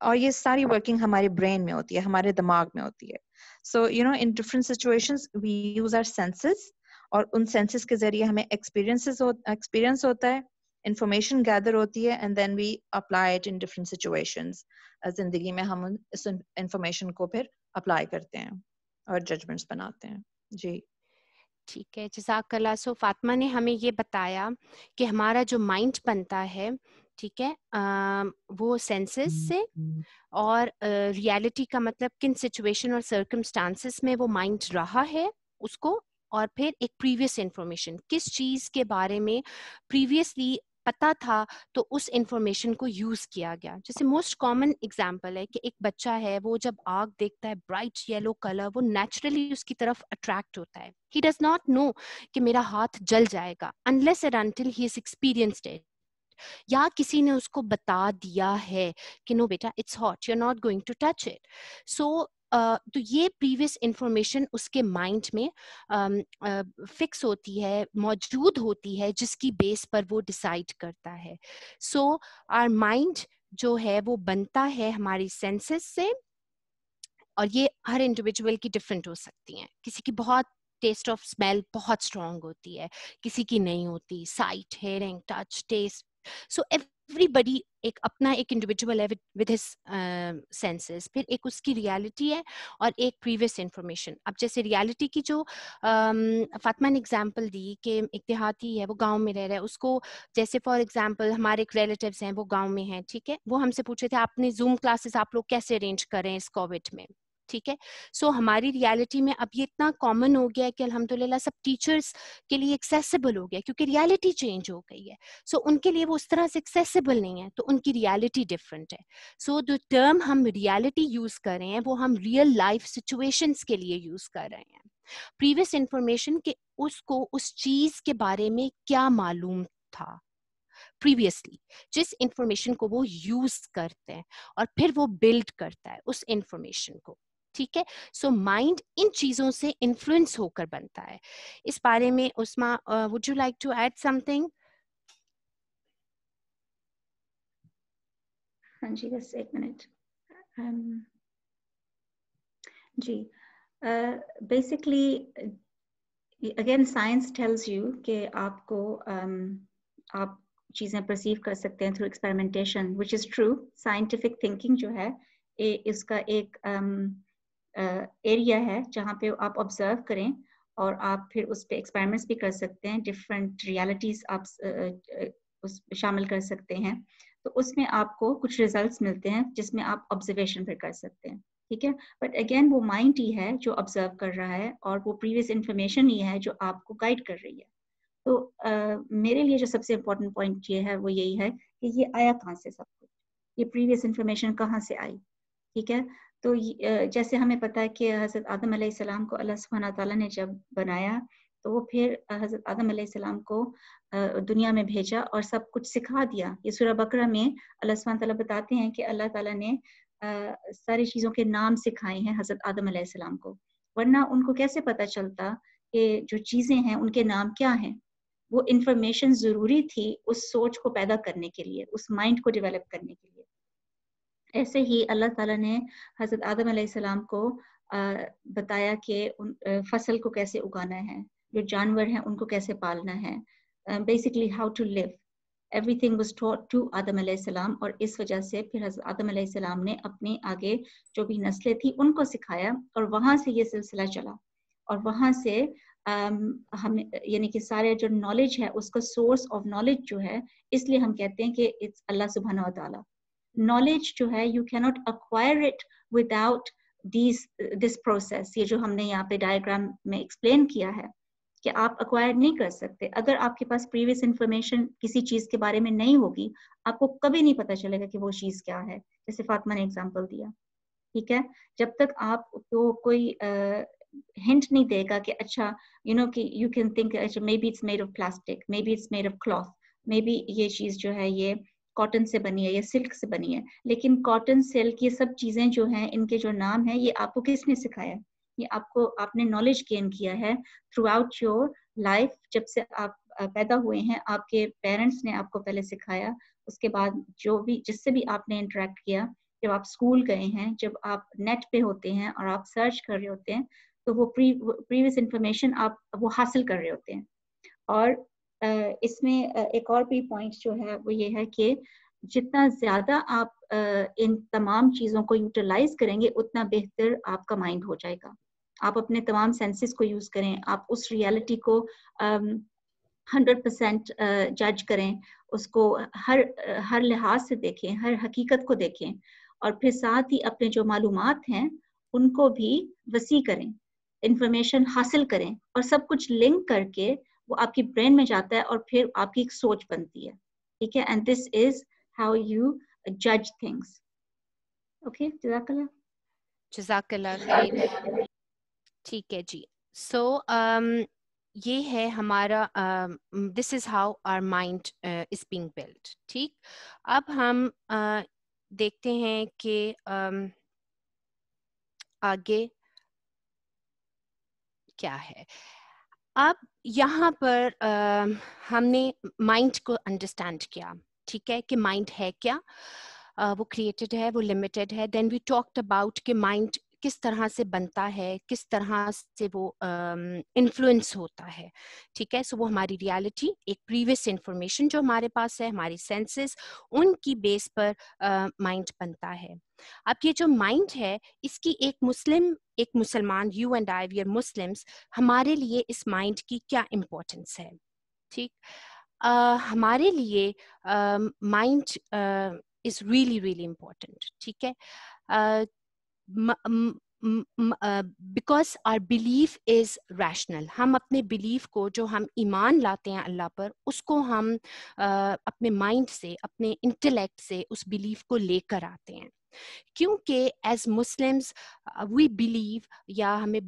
और ये सारी वर्किंग हमारे ब्रेन में होती है, हमारे दिमाग में होती है. So in different situations we use our senses, और उन सेंसेस के जरिए हमें एक्सपीरियंस होता है, इंफॉर्मेशन गैदर होती है, and then we apply it in different situations. जिंदगी में हम इस इंफॉर्मेशन को फिर अप्लाई करते हैं और जजमेंट्स बनाते हैं. जी. ठीक है, जज़ाकल्लाह. सो फातिमा ने हमें ये बताया कि हमारा जो माइंड बनता है, ठीक है, वो सेंसेस से, और रियलिटी का मतलब किन सिचुएशन और सर्कमस्टांसेस में वो माइंड रहा है उसको, और फिर एक प्रीवियस इंफॉर्मेशन, किस चीज के बारे में प्रीवियसली पता था तो उस इंफॉर्मेशन को यूज किया गया. जैसे मोस्ट कॉमन एग्जांपल है कि एक बच्चा है, वो जब आग देखता है ब्राइट येलो कलर, वो नेचुरली उसकी तरफ अट्रैक्ट होता है. ही डज नॉट नो कि मेरा हाथ जल जाएगा, unless and until he is experienced it, या किसी ने उसको बता दिया है कि नो बेटा it's hot, you are not going to touch it. So तो ये प्रीवियस इंफॉर्मेशन उसके माइंड में फिक्स होती है, मौजूद होती है, जिसकी बेस पर वो डिसाइड करता है. सो आवर माइंड जो है वो बनता है हमारी सेंसेस से, और ये हर इंडिविजुअल की डिफरेंट हो सकती हैं. किसी की बहुत टेस्ट ऑफ स्मेल बहुत स्ट्रांग होती है, किसी की नहीं होती. Sight, hearing, touch, taste, so everybody एक अपना एक इंडिविजुअल है विद हिज सेंसेस, फिर एक उसकी रियलिटी है और एक प्रीवियस इंफॉर्मेशन. अब जैसे रियलिटी की जो फातिमा ने एग्जांपल दी कि एक देहाती है, वो गांव में रह रहा है, उसको जैसे फॉर एग्जांपल हमारे एक रिलेटिव्स हैं वो गांव में हैं, ठीक है, वो हमसे पूछ रहे थे आपने जूम क्लासेस आप लोग कैसे अरेंज करें इस कोविड में, ठीक है. सो हमारी रियलिटी में अब ये इतना कॉमन हो गया है कि अल्हम्दुलिल्लाह सब टीचर्स के लिए एक्सेसिबल हो गया क्योंकि रियलिटी चेंज हो गई है. सो उनके लिए वो उस तरह से एक्सेसिबल नहीं है, तो उनकी रियलिटी डिफरेंट है. सो जो टर्म हम रियलिटी यूज कर रहे हैं वो हम रियल लाइफ सिचुएशंस के लिए यूज कर रहे हैं. प्रीवियस इंफॉर्मेशन के उसको उस चीज के बारे में क्या मालूम था प्रीवियसली, जिस इंफॉर्मेशन को वो यूज करते हैं और फिर वो बिल्ड करता है उस इंफॉर्मेशन को, ठीक है. सो माइंड इन चीजों से इन्फ्लुएंस होकर बनता है. इस बारे में Usma, would you like to add something? हाँ जी, बस एक मिनट. जी, basically again science tells you कि आपको आप चीज़ें परसीव कर सकते हैं through experimentation, which is true. Scientific thinking जो है इसका एक एरिया है जहाँ पे आप ऑब्जर्व करें और आप फिर उस पर एक्सपेरिमेंट्स भी कर सकते हैं. डिफरेंट रियलिटीज़ आप उस शामिल कर सकते हैं, तो उसमें आपको कुछ रिजल्ट्स मिलते हैं जिसमें आप ऑब्जर्वेशन फिर कर सकते हैं, ठीक है. बट अगेन वो माइंड ही है जो ऑब्जर्व कर रहा है और वो प्रीवियस इंफॉर्मेशन ही है जो आपको गाइड कर रही है. तो मेरे लिए जो सबसे इम्पोर्टेंट पॉइंट ये है वो यही है कि ये आया कहाँ से, सब कुछ ये प्रीवियस इंफॉर्मेशन कहाँ से आई, ठीक है. तो जैसे हमें पता है कि हज़रत आदम अलैहिस्सलाम को अल्लाह सुब्हानहू तआला ने जब बनाया तो वो फिर हज़रत आदम अलैहिस्सलाम को दुनिया में भेजा और सब कुछ सिखा दिया. ये सूरह बकरा में अल्लाह सुब्हानहू तआला बताते हैं कि अल्लाह ताला ने सारी चीज़ों के नाम सिखाए हैं हज़रत आदम अलैहिस्सलाम को, वरना उनको कैसे पता चलता कि जो चीज़ें हैं उनके नाम क्या हैं. वो इंफॉर्मेशन ज़रूरी थी उस सोच को पैदा करने के लिए, उस माइंड को डेवलप करने के लिए. ऐसे ही अल्लाह ताला ने हज़रत आदम अलैहिस्सलाम को बताया कि फसल को कैसे उगाना है, जो जानवर हैं उनको कैसे पालना है, basically how to live. Everything was taught to Adam अलैहिस्सलाम और इस वजह से फिर हज़रत आदम अलैहिस्सलाम ने अपने आगे जो भी नस्लें थी उनको सिखाया और वहाँ से ये सिलसिला चला. और वहाँ से हम यानी कि सारे जो नॉलेज है उसका सोर्स ऑफ नॉलेज जो है, इसलिए हम कहते हैं कि इट्स अल्लाह सुब्हानहू व तआला. नॉलेज जो है you can not acquire it without this process. ये जो हमने यहाँ पे डायग्राम में एक्सप्लेन किया है कि आप अक्वायर नहीं कर सकते. अगर आपके पास प्रीवियस इंफॉर्मेशन किसी चीज के बारे में नहीं होगी, आपको कभी नहीं पता चलेगा कि वो चीज क्या है. जैसे फातिमा ने एग्जांपल दिया, ठीक है. जब तक आप तो कोई हिंट नहीं देगा कि अच्छा यू नो कि you can think may be it's made of plastic, may be it's made of cloth, may be ये चीज जो है ये कॉटन से बनी है या सिल्क से बनी है. लेकिन कॉटन, सिल्क, ये सब चीजें जो हैं इनके जो नाम है ये आपको किसने सिखाया? ये आपको आपने नॉलेज गेन किया है थ्रू आउट योर लाइफ. जब से आप पैदा हुए हैं आपके पेरेंट्स ने आपको पहले सिखाया, उसके बाद जो भी जिससे भी आपने इंटरेक्ट किया, जब आप स्कूल गए हैं, जब आप नेट पे होते हैं और आप सर्च कर रहे होते हैं, तो वो प्रीवियस इंफॉर्मेशन आप वो हासिल कर रहे होते हैं. और इसमें एक और भी पॉइंट जो है वो ये है कि जितना ज्यादा आप इन तमाम चीजों को यूटिलाइज करेंगे उतना बेहतर आपका माइंड हो जाएगा. आप अपने तमाम सेंसेस को यूज करें, आप उस रियलिटी को 100% जज करें, उसको हर लिहाज से देखें, हर हकीकत को देखें और फिर साथ ही अपने जो मालूमात हैं उनको भी वसी करें, इंफॉर्मेशन हासिल करें और सब कुछ लिंक करके वो आपकी ब्रेन में जाता है और फिर आपकी एक सोच बनती है, ठीक है. And this is how you जज थिंग्स. ओके, जज़ाकल्लाह. जज़ाकल्लाह खैर. ठीक है जी. सो ये है हमारा this is how our mind is being built. ठीक, अब हम देखते हैं कि आगे क्या है. अब यहाँ पर हमने माइंड को अंडरस्टैंड किया, ठीक है, कि माइंड है क्या, वो क्रिएटेड है, वो लिमिटेड है. देन वी टॉक्ड अबाउट कि माइंड किस तरह से बनता है, किस तरह से वो इन्फ्लुएंस होता है, ठीक है. सो वो हमारी रियलिटी, एक प्रीवियस इंफॉर्मेशन जो हमारे पास है, हमारी सेंसेस, उनकी बेस पर माइंड बनता है. अब ये जो माइंड है, इसकी एक मुसलमान, you and I, we are Muslims, हमारे लिए इस माइंड की क्या इम्पोर्टेंस है, ठीक. हमारे लिए mind is really really important, ठीक है. Because our belief is rational. हम अपने बिलीफ को, जो हम ईमान लाते हैं अल्लाह पर, उसको हम अपने माइंड से, अपने इंटेलेक्ट से उस बिलीफ को लेकर आते हैं. क्योंकि एज मुस्लिम्स वी बिलीव, या हमें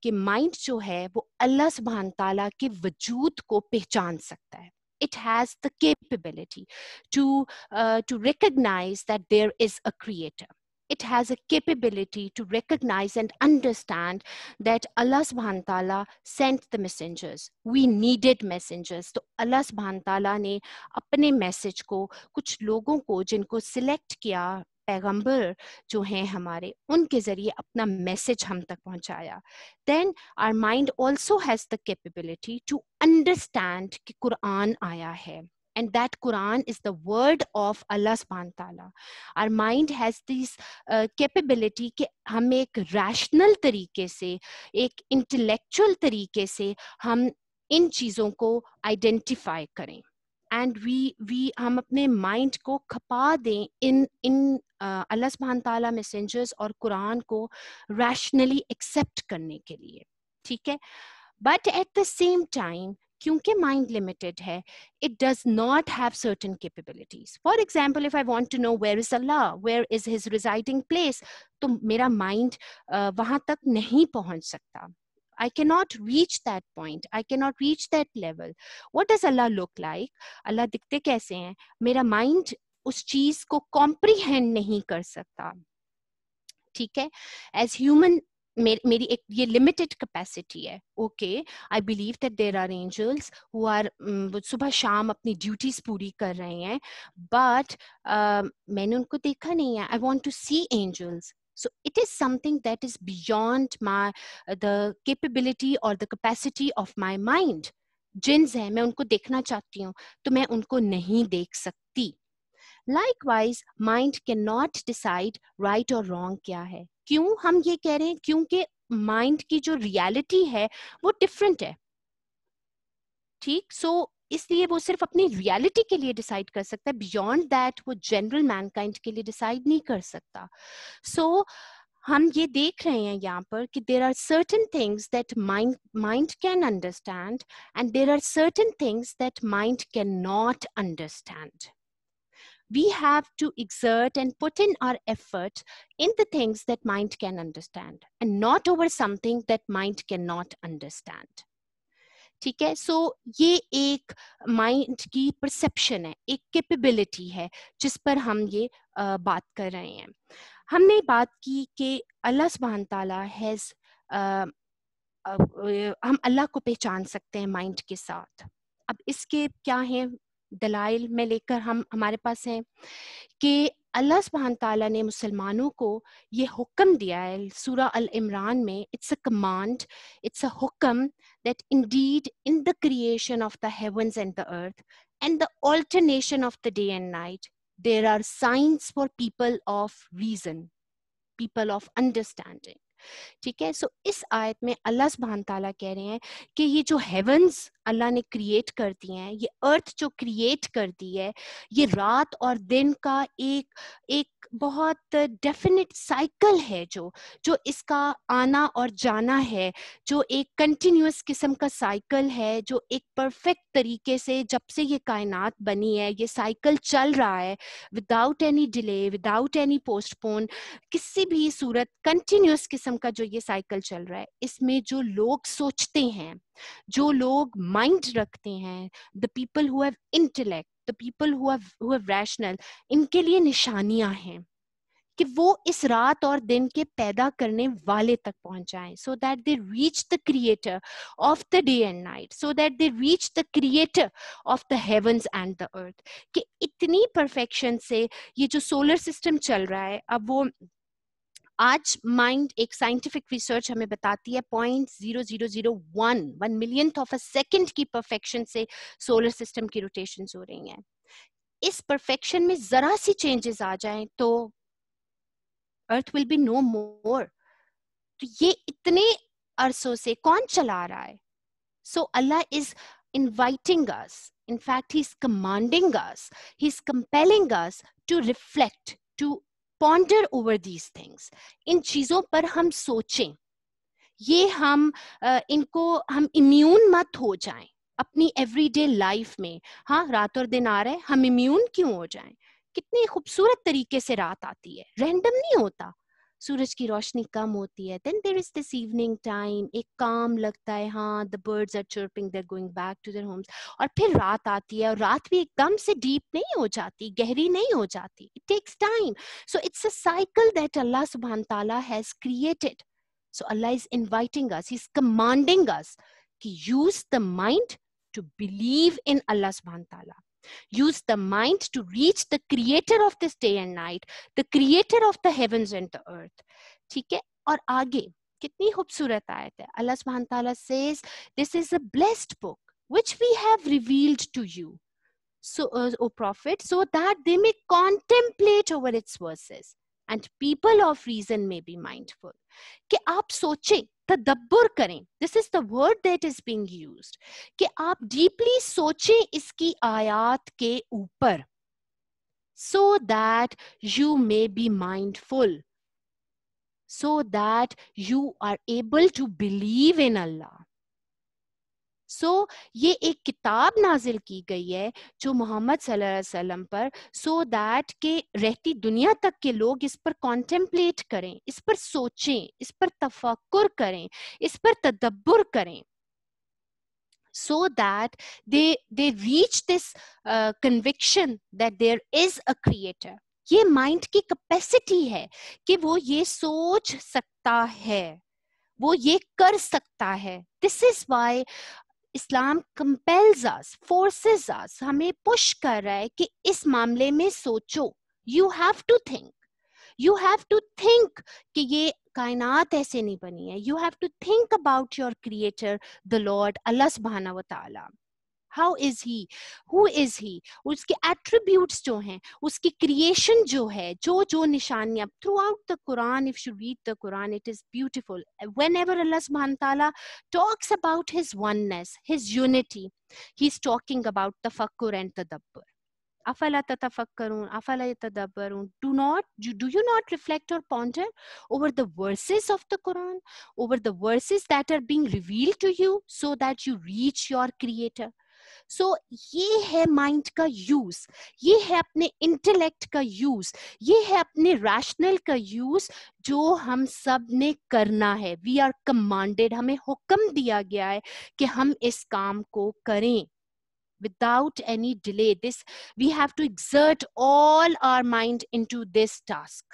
कि माइंड जो है वो अल्लाह सुब्हान ताला के वजूद को पहचान सकता है. It has the capability to recognize that there is a creator. It has a capability to recognize and understand that Allah subhanahu wa ta'ala sent the messengers. We needed messengers. तो Allah subhanahu wa ta'ala ने अपने message को कुछ लोगों को, जिनको select किया, पैगंबर जो हैं हमारे, उनके जरिए अपना मैसेज हम तक पहुंचाया. Then our mind also has the capability to understand कि कुरान आया है, and that Quran is the word of Allah subhanahu wa ta'ala. Our mind has this capability कि हम एक rational तरीके से, एक intellectual तरीके से हम इन चीज़ों को identify करें. And हम अपने माइंड को खपा दें इन अल्लाह सुब्हान ताला मैसेंजर्स और कुरान को रैशनली एक्सेप्ट करने के लिए, ठीक है. But at the same time, क्योंकि माइंड लिमिटेड है, it does not have certain capabilities. For example, if I want to know where is Allah, where is his residing place, तो मेरा माइंड वहां तक नहीं पहुंच सकता. I cannot reach that point. I cannot reach that level. What does Allah look like? Allah दिखते कैसे हैं? मेरा माइंड उस चीज को comprehend नहीं कर सकता, ठीक है. As human, मेरी एक ये लिमिटेड कैपेसिटी है. Okay, I believe that there are angels who are सुबह शाम अपनी ड्यूटीज पूरी कर रहे हैं, बट मैंने उनको देखा नहीं है. I want to see angels. So it is something that is beyond the capability or the capacity of my mind. Jeans हैं, मैं उनको देखना चाहती हूँ तो मैं उनको नहीं देख सकती. Likewise, mind cannot decide right or wrong क्या है. क्यों हम ये कह रहे हैं? क्योंकि माइंड की जो रियलिटी है वो डिफरेंट है, ठीक. सो इसलिए वो सिर्फ अपनी रियलिटी के लिए डिसाइड कर सकता है. बियॉन्ड दैट वो जनरल मैनकाइंड के लिए डिसाइड नहीं कर सकता. सो हम ये देख रहे हैं यहाँ पर कि there are certain things that mind can understand and there are certain things that mind can not understand. We have to exert and put in our effort in the things that mind can understand and not over something that mind cannot understand. ठीक है. सो ये एक mind की perception है, एक capability है जिस पर हम ये बात कर रहे हैं. हमने बात की कि अल्लाह सुब्हान ताला हैज, हम अल्लाह को पहचान सकते हैं माइंड के साथ. अब इसके क्या हैं दलाइल में लेकर हमारे पास हैं कि अल्लाह सुब्हान ताला ने मुसलमानों को ये हुक्म दिया है सूरा अल इमरान में. It's a command, it's a हुक्म that indeed in the creation of the heavens and the earth and the alternation of the day and night, there are signs for people of reason, people of understanding. ठीक है. सो इस आयत में अल्लाह सुब्हान ताला कह रहे हैं कि ये जो हेवंस अल्लाह ने क्रिएट कर दिए हैं, ये अर्थ जो क्रिएट कर दी है, ये रात और दिन का एक बहुत डेफिनेट साइकिल है जो इसका आना और जाना है, जो एक कंटिन्यूअस किस्म का साइकिल है, जो एक परफेक्ट तरीके से जब से ये कायनात बनी है ये साइकिल चल रहा है without any delay, without any postpone, किसी भी सूरत कंटिन्यूअस किस्म का जो ये साइकिल चल रहा है. इसमें जो लोग सोचते हैं, जो लोग माइंड रखते हैं, the people who have intellect, the people who have rational, इनके लिए निशानियां हैं कि वो इस रात और दिन के पैदा करने वाले तक पहुंच जाएं, so that they reach the creator of the day and night, so that they reach the creator of the heavens and the earth. कि इतनी परफेक्शन से ये जो सोलर सिस्टम चल रहा है, अब वो आज माइंड, एक साइंटिफिक रिसर्च हमें बताती है 0.0001 मिलियंथ ऑफ अ सेकंड की परफेक्शन से सोलर सिस्टम की रोटेशंस हो रही हैं. इस परफेक्शन में जरा सी चेंजेस आ जाएं तो अर्थ विल बी नो मोर. तो ये इतने अरसों से कौन चला रहा है? So Allah is inviting us. In fact, He's commanding us. He's compelling us to reflect, to ponder over these things. इन चीजों पर हम सोचें. ये इनको हम इम्यून मत हो जाएं अपनी एवरीडे लाइफ में. हाँ, रात और दिन आ रहे हैं, हम इम्यून क्यों हो जाएं? कितनी खूबसूरत तरीके से रात आती है, रैंडम नहीं होता. सूरज की रोशनी कम होती है, then there is this evening time, एक काम लगता है, हाँ the birds are chirping, they are going back to their homes. और फिर रात आती है, और रात भी एकदम से डीप नहीं हो जाती, गहरी नहीं हो जाती. It takes time. So it's a cycle that Allah सुब्हान ताला has created. So Allah is inviting us, He's commanding us to use the mind to believe in Allah subhanahu wa ta'ala. Use the mind to reach the creator of this day and night, the creator of the heavens and the earth. ठीक है? और आगे कितनी खूबसूरत आयत है. Allah subhanahu wa ta'ala says, this is a blessed book which we have revealed to you, so O Prophet, so that they may contemplate over its verses and people of reason may be mindful. कि आप सोचें, तदब्बर करें. This is the word that is being used. कि आप deeply सोचें इसकी आयत के ऊपर, so that you may be mindful, so that you are able to believe in Allah. ये एक किताब नाजिल की गई है जो मोहम्मद सल्लल्लाहु अलैहि वसल्लम पर, so that के रहती दुनिया तक के लोग इस पर कॉन्टेम्पलेट करें, इस पर सोचें, इस पर तफक्कुर करें, इस पर तदब्बर करें, so that they reach this conviction that there is a creator. ये माइंड की कैपेसिटी है कि वो ये सोच सकता है, वो ये कर सकता है. This is why Islam compels us, forces us, हमें पुश कर रहा है कि इस मामले में सोचो. You have to think. You have to think कि ये कायनात ऐसे नहीं बनी है. You have to think about your creator, the Lord, Allah subhanahu wa ta'ala. How is he? Who is he? उसके attributes जो हैं, उसकी creation जो है, जो निशानियाँ throughout the Quran, if you read the Quran, it is beautiful. Whenever Allah subhanahu wa ta'ala talks about his oneness, his unity, he's talking about tafakkur and tadabbur. أفلا تتفكرون أفلا يتدبرون. Do you not reflect or ponder over the verses of the Quran, over the verses that are being revealed to you so that you reach your creator? So ये है mind का use, ये है अपने intellect का use, ये है अपने रैशनल का यूज जो हम सब ने करना है. वी आर कमांडेड, हमें हुक्म दिया गया है कि हम इस काम को करें without any delay. This we have to exert all our mind into this task.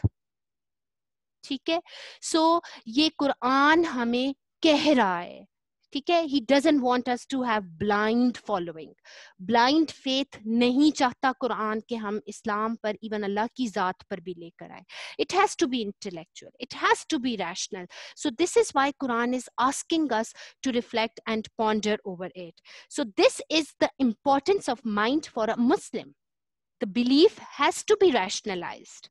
ठीक है? So ये कुरान हमें कह रहा है, ठीक है? He doesn't want us to have blind following. Blind faith नहीं चाहता कुरान कि हम इस्लाम पर, इवन अल्लाह की जात पर भी लेकर आए. It has to be intellectual. It has to be rational. So this is why Quran is asking us to reflect and ponder over it. So this is the importance of mind for a Muslim. The belief has to be rationalized.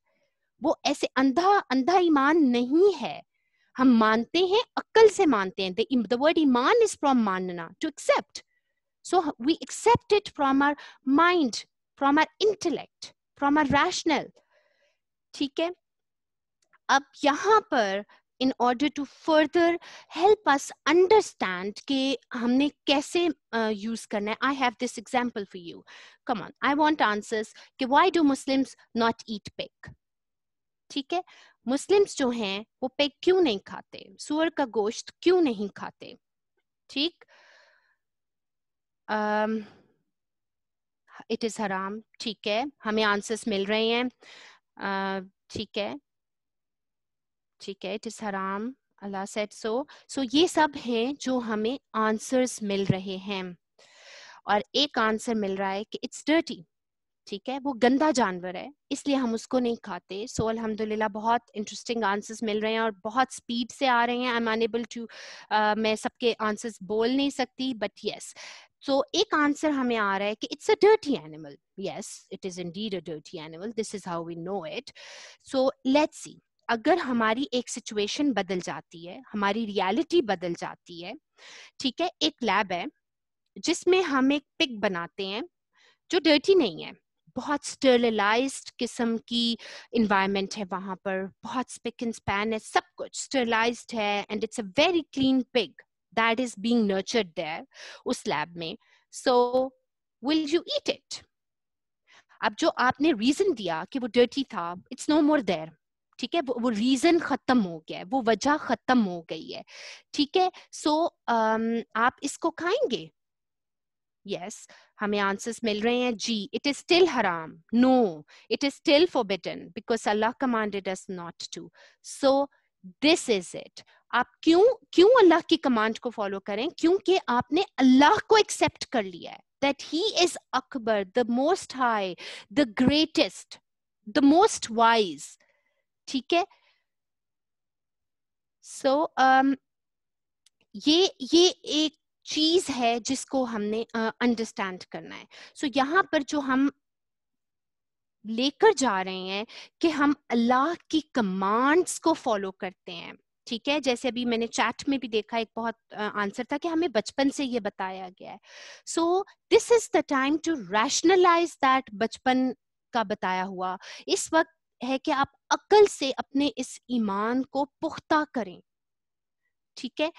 वो ऐसे अंधा ईमान नहीं है. हम मानते हैं, अक्ल से मानते हैं. The word Iman is from मानना, to accept. So we accept it from our mind, from our intellect, from our rational. ठीक है? अब यहाँ पर in order to further help us understand कि हमने कैसे use करना है, I have this example for you. Come on, I want answers कि why do Muslims not eat pig? ठीक है? मुस्लिम्स जो हैं वो पिग क्यों नहीं खाते, सूअर का गोश्त क्यों नहीं खाते? ठीक, इट इज हराम. ठीक है, हमें आंसर्स मिल रहे हैं. ठीक है, ठीक है, इट इज हराम, अल्लाह सेड सो. सो ये सब हैं जो हमें आंसर्स मिल रहे हैं. और एक आंसर मिल रहा है कि इट्स डर्टी. ठीक है, वो गंदा जानवर है इसलिए हम उसको नहीं खाते. सो अल्हम्दुलिल्लाह बहुत इंटरेस्टिंग आंसर्स मिल रहे हैं और बहुत स्पीड से आ रहे हैं. आई एम अनेबल टू, मैं सबके आंसर्स बोल नहीं सकती, बट यस. सो एक आंसर हमें आ रहा है कि it's a dirty animal. Yes, it is indeed a dirty animal. This is how we know it. So let's see, अगर हमारी एक सिचुएशन बदल जाती है, हमारी रियलिटी बदल जाती है, ठीक है. एक लैब है जिसमें हम एक पिग बनाते हैं जो डर्टी नहीं है, बहुत स्टरलाइज्ड किस्म की इन्वायरमेंट है वहां पर, बहुत स्पिक एंड स्पैन है, सब कुछ स्टरलाइज्ड है, and it's a very clean pig that is being nurtured there उस लैब में. सो विल यू ईट इट? अब जो आपने रीजन दिया कि वो डर्टी था, इट्स नो मोर देयर. ठीक है, वो रीजन खत्म हो गया है, वो वजह खत्म हो गई है. ठीक है. सो आप इसको खाएंगे? Yes, हमें आंसर्स मिल रहे हैं जी. इट इज स्टिल हराम. No, it is still forbidden because Allah commanded us not to. So this is it. आप क्यों क्यों अल्लाह की कमांड को फॉलो करें? क्योंकि आपने अल्लाह को एक्सेप्ट कर लिया है, that he is Akbar, the most high, the greatest, the most wise. ठीक है. So ये एक चीज है जिसको हमने अंडरस्टैंड करना है. सो यहाँ पर जो हम लेकर जा रहे हैं कि हम अल्लाह की कमांड्स को फॉलो करते हैं. ठीक है, जैसे अभी मैंने चैट में भी देखा, एक बहुत आंसर था कि हमें बचपन से ये बताया गया है. So this is the time to rationalise that बचपन का बताया हुआ. इस वक्त है कि आप अक्ल से अपने इस ईमान को पुख्ता करें. ठीक है,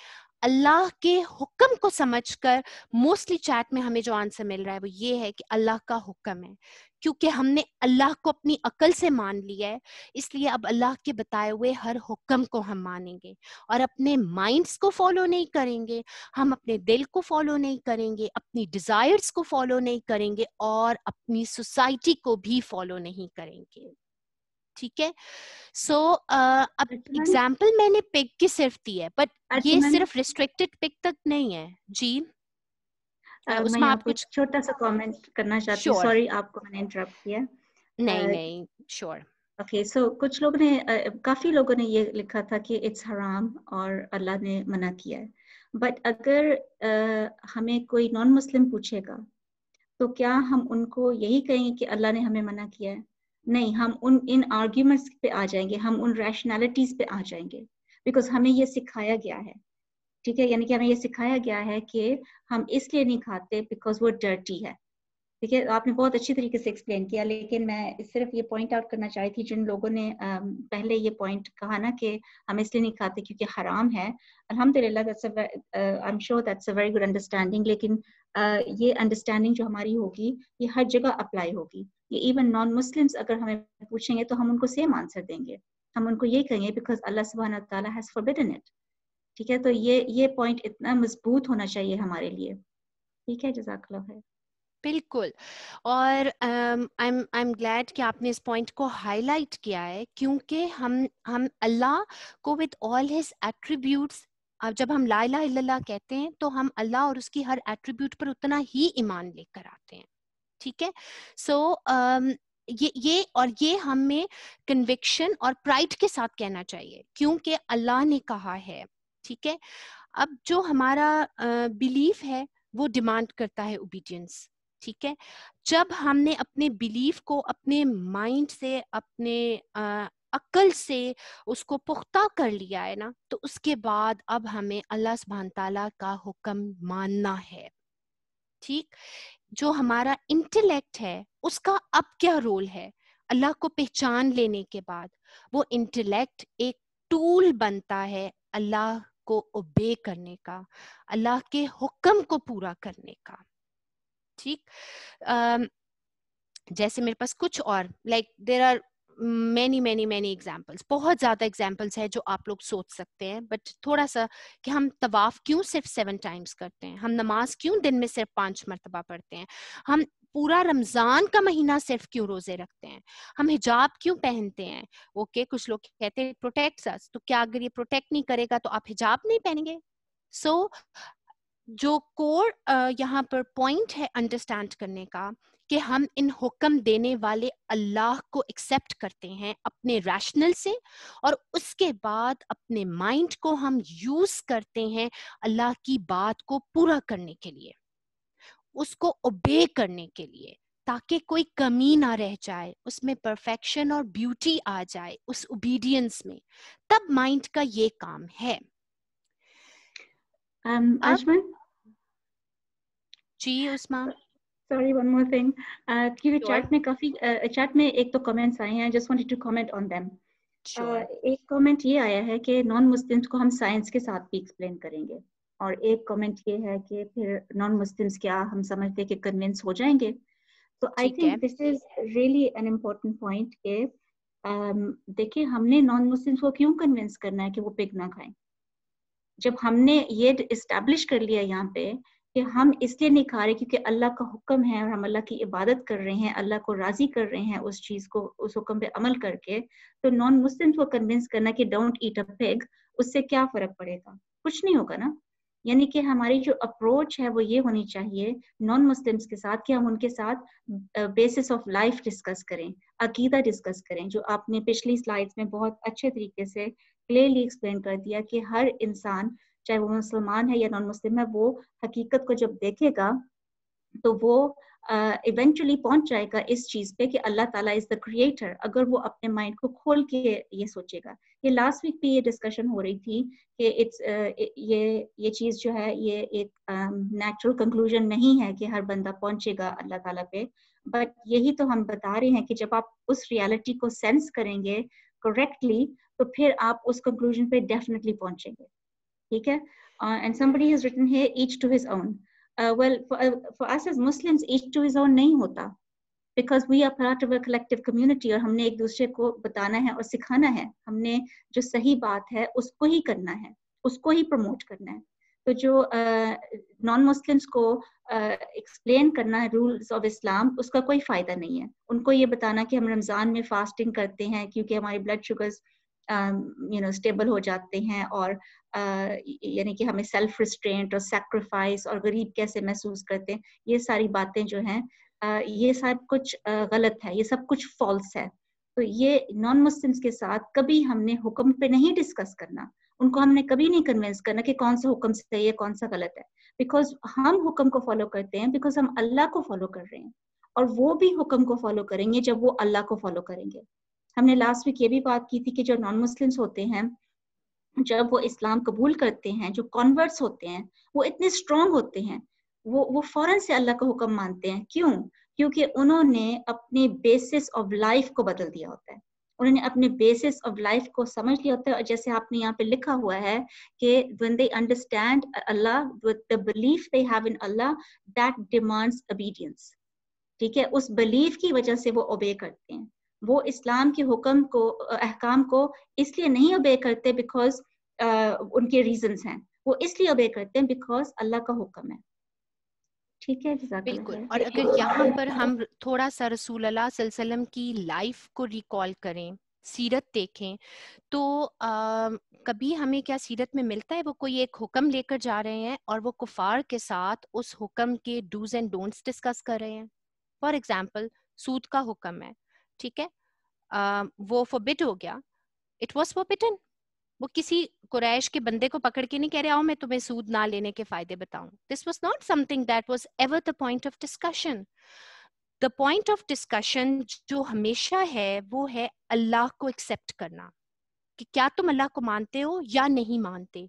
अल्लाह के हुक्म को समझकर. मोस्टली चैट में हमें जो आंसर मिल रहा है वो ये है कि अल्लाह का हुक्म है, क्योंकि हमने अल्लाह को अपनी अकल से मान लिया है, इसलिए अब अल्लाह के बताए हुए हर हुक्म को हम मानेंगे और अपने माइंड्स को फॉलो नहीं करेंगे, हम अपने दिल को फॉलो नहीं करेंगे, अपनी डिजायर्स को फॉलो नहीं करेंगे और अपनी सोसाइटी को भी फॉलो नहीं करेंगे. ठीक है. सो अब अर्जुमन, एग्जाम्पल मैंने पिग की सिर्फ दी है, बट ये अर्जुमन, सिर्फ रिस्ट्रिक्टेड पिग तक नहीं है जी. मैं उसमें यहाँ आप पे कुछ. छोटा सा कमेंट करना चाहती हूँ. श्योर. सॉरी आपको मैंने इंटरप्ट किया. नहीं नहीं, श्योर. ओके, सो कुछ लोगों ने काफी लोगों ने ये लिखा था कि इट्स हराम और अल्लाह ने मना किया है. बट अगर हमें कोई नॉन मुस्लिम पूछेगा तो क्या हम उनको यही कहेंगे कि अल्लाह ने हमें मना किया है? नहीं, हम उन इन आर्ग्यूमेंट्स पे आ जाएंगे, हम उन रैशनैलिटीज पे आ जाएंगे, बिकॉज हमें ये सिखाया गया है. ठीक है, यानी कि हमें ये सिखाया गया है कि हम इसलिए नहीं खाते बिकॉज वो डर्टी है. ठीक है, आपने बहुत अच्छी तरीके से एक्सप्लेन किया, लेकिन मैं सिर्फ ये पॉइंट आउट करना चाही थी जिन लोगों ने पहले ये पॉइंट कहा ना कि हम इसलिए नहीं खाते क्योंकि हराम है. अल्हम्दुलिल्लाह, I am sure that's a very good understanding. लेकिन ये अंडरस्टैंडिंग जो हमारी होगी ये हर जगह अप्लाई होगी. ये इवन नॉन मुस्लिम्स अगर हमें पूछेंगे तो हम उनको सेम आंसर देंगे. हम उनको ये कहेंगे बिकॉज अल्लाह सुब्हानहू व तआला हैज फॉरबिडन इट. ठीक है, तो ये पॉइंट इतना मजबूत होना चाहिए हमारे लिए. ठीक है, जज़ाकल्लाह खैर. बिल्कुल. और आई एम ग्लैड कि आपने इस पॉइंट को हाईलाइट किया है, क्योंकि हम अल्लाह को विद ऑल हिज एट्रीब्यूट्स, अब जब हम ला इलाहा इल्लल्लाह कहते हैं तो हम अल्लाह और उसकी हर एट्रीब्यूट पर उतना ही ईमान लेकर आते हैं. ठीक है. सो ये हमें कन्विक्शन और प्राइड के साथ कहना चाहिए, क्योंकि अल्लाह ने कहा है. ठीक है. अब जो हमारा बिलीफ है वो डिमांड करता है ओबीडियंस. ठीक है. जब हमने अपने बिलीफ को अपने माइंड से, अपने अक्ल से उसको पुख्ता कर लिया है ना, तो उसके बाद अब हमें अल्लाह सुब्हान ताला का हुक्म मानना है. ठीक. जो हमारा इंटेलेक्ट है उसका अब क्या रोल है? अल्लाह को पहचान लेने के बाद वो इंटेलेक्ट एक टूल बनता है अल्लाह को ओबे करने का, अल्लाह के हुक्म को पूरा करने का. ठीक. जैसे मेरे पास कुछ और like there are many many many examples, बहुत ज्यादा एग्जाम्पल्स है जो आप लोग सोच सकते हैं, बट थोड़ा सा कि हम तवाफ क्यों सिर्फ 7 टाइम्स करते हैं, हम नमाज क्यों दिन में सिर्फ 5 मरतबा पढ़ते हैं, हम पूरा रमजान का महीना सिर्फ क्यों रोजे रखते हैं, हम हिजाब क्यों पहनते हैं. ओके, कुछ लोग कहते हैं प्रोटेक्ट्स अस, तो क्या अगर ये प्रोटेक्ट नहीं करेगा तो आप हिजाब नहीं पहनेंगे? सो جو کور یہاں پر پوائنٹ ہے انڈرسٹینڈ کرنے کا کہ ہم ان حکم دینے والے اللہ کو ایکسیپٹ کرتے ہیں اپنے ریشنل سے، اور اس کے بعد اپنے مائنڈ کو ہم یوز کرتے ہیں اللہ کی بات کو پورا کرنے کے لیے، اس کو اوبے کرنے کے لیے، تاکہ کوئی کمی نہ رہ جائے، اس میں پرفیکشن اور بیوٹی آ جائے اس اوبیڈینس میں، تب مائنڈ کا یہ کام ہے۔ اب Ajman, جی عثمان، sorry, one more thing. کیونکہ Sure. چیٹ میں ایک تو کمنٹس آئے ہیں, I just wanted to comment on them. Sure. ایک کامنٹ یہ آیا ہے کہ نان مسلمس کو ہم سائنس کے ساتھ بھی ایکسپلین کریں گے، اور ایک کامنٹ یہ ہے کہ پھر نان مسلمس کیا ہم سمجھتے کہ کنونس ہو جائیں گے. تو آئی ٹھیک ہے، think this is really an important point کہ دیکھیں ہم نے نان مسلمس کو کیوں کنونس کرنا ہے کہ وہ پگ نہ کھائیں. جب ہم نے یہ اسٹیبلش کر لیا یہاں پہ کہ ہم اس لیے نہیں کھا رہے کیونکہ اللہ کا حکم ہے اور ہم اللہ کی عبادت کر رہے ہیں، اللہ کو راضی کر رہے ہیں اس چیز کو، اس حکم پہ عمل کر کے، تو نان مسلم کو کنونس کرنا کہ ڈونٹ ایٹ اے پگ، اس سے کیا فرق پڑے گا؟ کچھ نہیں ہوگا نا. یعنی کہ ہماری جو اپروچ ہے وہ یہ ہونی چاہیے نان مسلمس کے ساتھ کہ ہم ان کے ساتھ بیسس آف لائف ڈسکس کریں، عقیدہ ڈسکس کریں، جو آپ نے پچھلی سلائڈس میں بہت اچھے طریقے سے کلیئرلی ایکسپلین کر دیا کہ ہر انسان چاہے وہ مسلمان ہے یا نان مسلم ہے، وہ حقیقت کو جب دیکھے گا تو وہ ایونچولی پہنچ جائے گا اس چیز پہ کہ اللہ تعالیٰ از دا کریٹر، اگر وہ اپنے مائنڈ کو کھول کے یہ سوچے گا. یہ لاسٹ ویک بھی یہ ڈسکشن ہو رہی تھی کہ یہ چیز جو ہے یہ ایک نیچرل کنکلوژن نہیں ہے کہ ہر بندہ پہنچے گا اللہ تعالیٰ پہ، بٹ یہی تو ہم بتا رہے ہیں کہ جب آپ اس ریالٹی کو سینس کریں گے کریکٹلی تو پھر آپ اس کنکلوژن پہ ڈیفینیٹلی پہنچیں گے. ٹھیک ہے. And somebody has written here, each to his own. Well, for us as Muslims, each to his own نہیں ہوتا, because we are part of a collective community, اور ہم نے ایک دوسرے کو بتانا ہے اور سکھانا ہے. ہم نے جو صحیح بات ہے اس کو ہی کرنا ہے، اس کو ہی پروموٹ کرنا ہے. تو جو نان مسلمس کو ایکسپلین کرنا ہے رولز آف اسلام، اس کا کوئی فائدہ نہیں ہے. ان کو یہ بتانا کہ ہم رمضان میں فاسٹنگ کرتے ہیں کیونکہ ہماری بلڈ شوگرز اسٹیبل ہو جاتے ہیں، اور یعنی کہ ہمیں سیلف ریسٹرینٹ اور سیکریفائس اور غریب کیسے محسوس کرتے ہیں، یہ ساری باتیں جو ہیں یہ سب کچھ غلط ہے، یہ سب کچھ فالس ہے. تو یہ نان مسلمس کے ساتھ کبھی ہم نے حکم پہ نہیں ڈسکس کرنا، ان کو ہم نے کبھی نہیں کنونس کرنا کہ کون سا حکم صحیح ہے کون سا غلط ہے، بیکاز ہم حکم کو فالو کرتے ہیں بیکاز ہم اللہ کو فالو کر رہے ہیں، اور وہ بھی حکم کو فالو کریں گے جب وہ اللہ کو فالو کریں گے. ہم نے لاسٹ ویک یہ بھی بات کی تھی کہ جو نان مسلمس ہوتے ہیں جب وہ اسلام قبول کرتے ہیں، جو کنورٹس ہوتے ہیں وہ اتنے اسٹرانگ ہوتے ہیں، وہ فوراً سے اللہ کا حکم مانتے ہیں. کیوں؟ کیونکہ انہوں نے اپنے بیسس آف لائف کو بدل دیا ہوتا ہے، انہوں نے اپنے بیسس آف لائف کو سمجھ لیا ہوتا ہے. اور جیسے آپ نے یہاں پہ لکھا ہوا ہے کہ when they understand Allah with the belief they have in Allah that demands obedience. ٹھیک ہے، اس بلیف کی وجہ سے وہ اوبے کرتے ہیں. وہ اسلام کے حکم کو، احکام کو اس لیے نہیں اوبے کرتے بیکاز ان کے ریزنز ہیں، وہ اس لیے اوبے کرتے ہیں بیکاز اللہ کا حکم ہے. ٹھیک ہے، جزاک اللہ بالکل. خیر. اور اگر یہاں پر ہم تھوڑا سا رسول اللہ صلی اللہ علیہ وسلم کی لائف کو ریکال کریں، سیرت دیکھیں، تو کبھی ہمیں کیا سیرت میں ملتا ہے وہ کوئی ایک حکم لے کر جا رہے ہیں اور وہ کفار کے ساتھ اس حکم کے ڈوز اینڈ ڈونٹس ڈسکس کر رہے ہیں؟ فار ایگزامپل سود کا حکم ہے، ٹھیک ہے، وہ فوربڈ ہو گیا، اٹ واز فوربڈن. وہ کسی قریش کے بندے کو پکڑ کے نہیں کہہ رہے آؤ میں تمہیں سود نہ لینے کے فائدے بتاؤں. This was not some thing that was ever the point of discussion. The point of discussion جو ہمیشہ ہے وہ ہے اللہ کو ایکسیپٹ کرنا، کہ کیا تم اللہ کو مانتے ہو یا نہیں مانتے.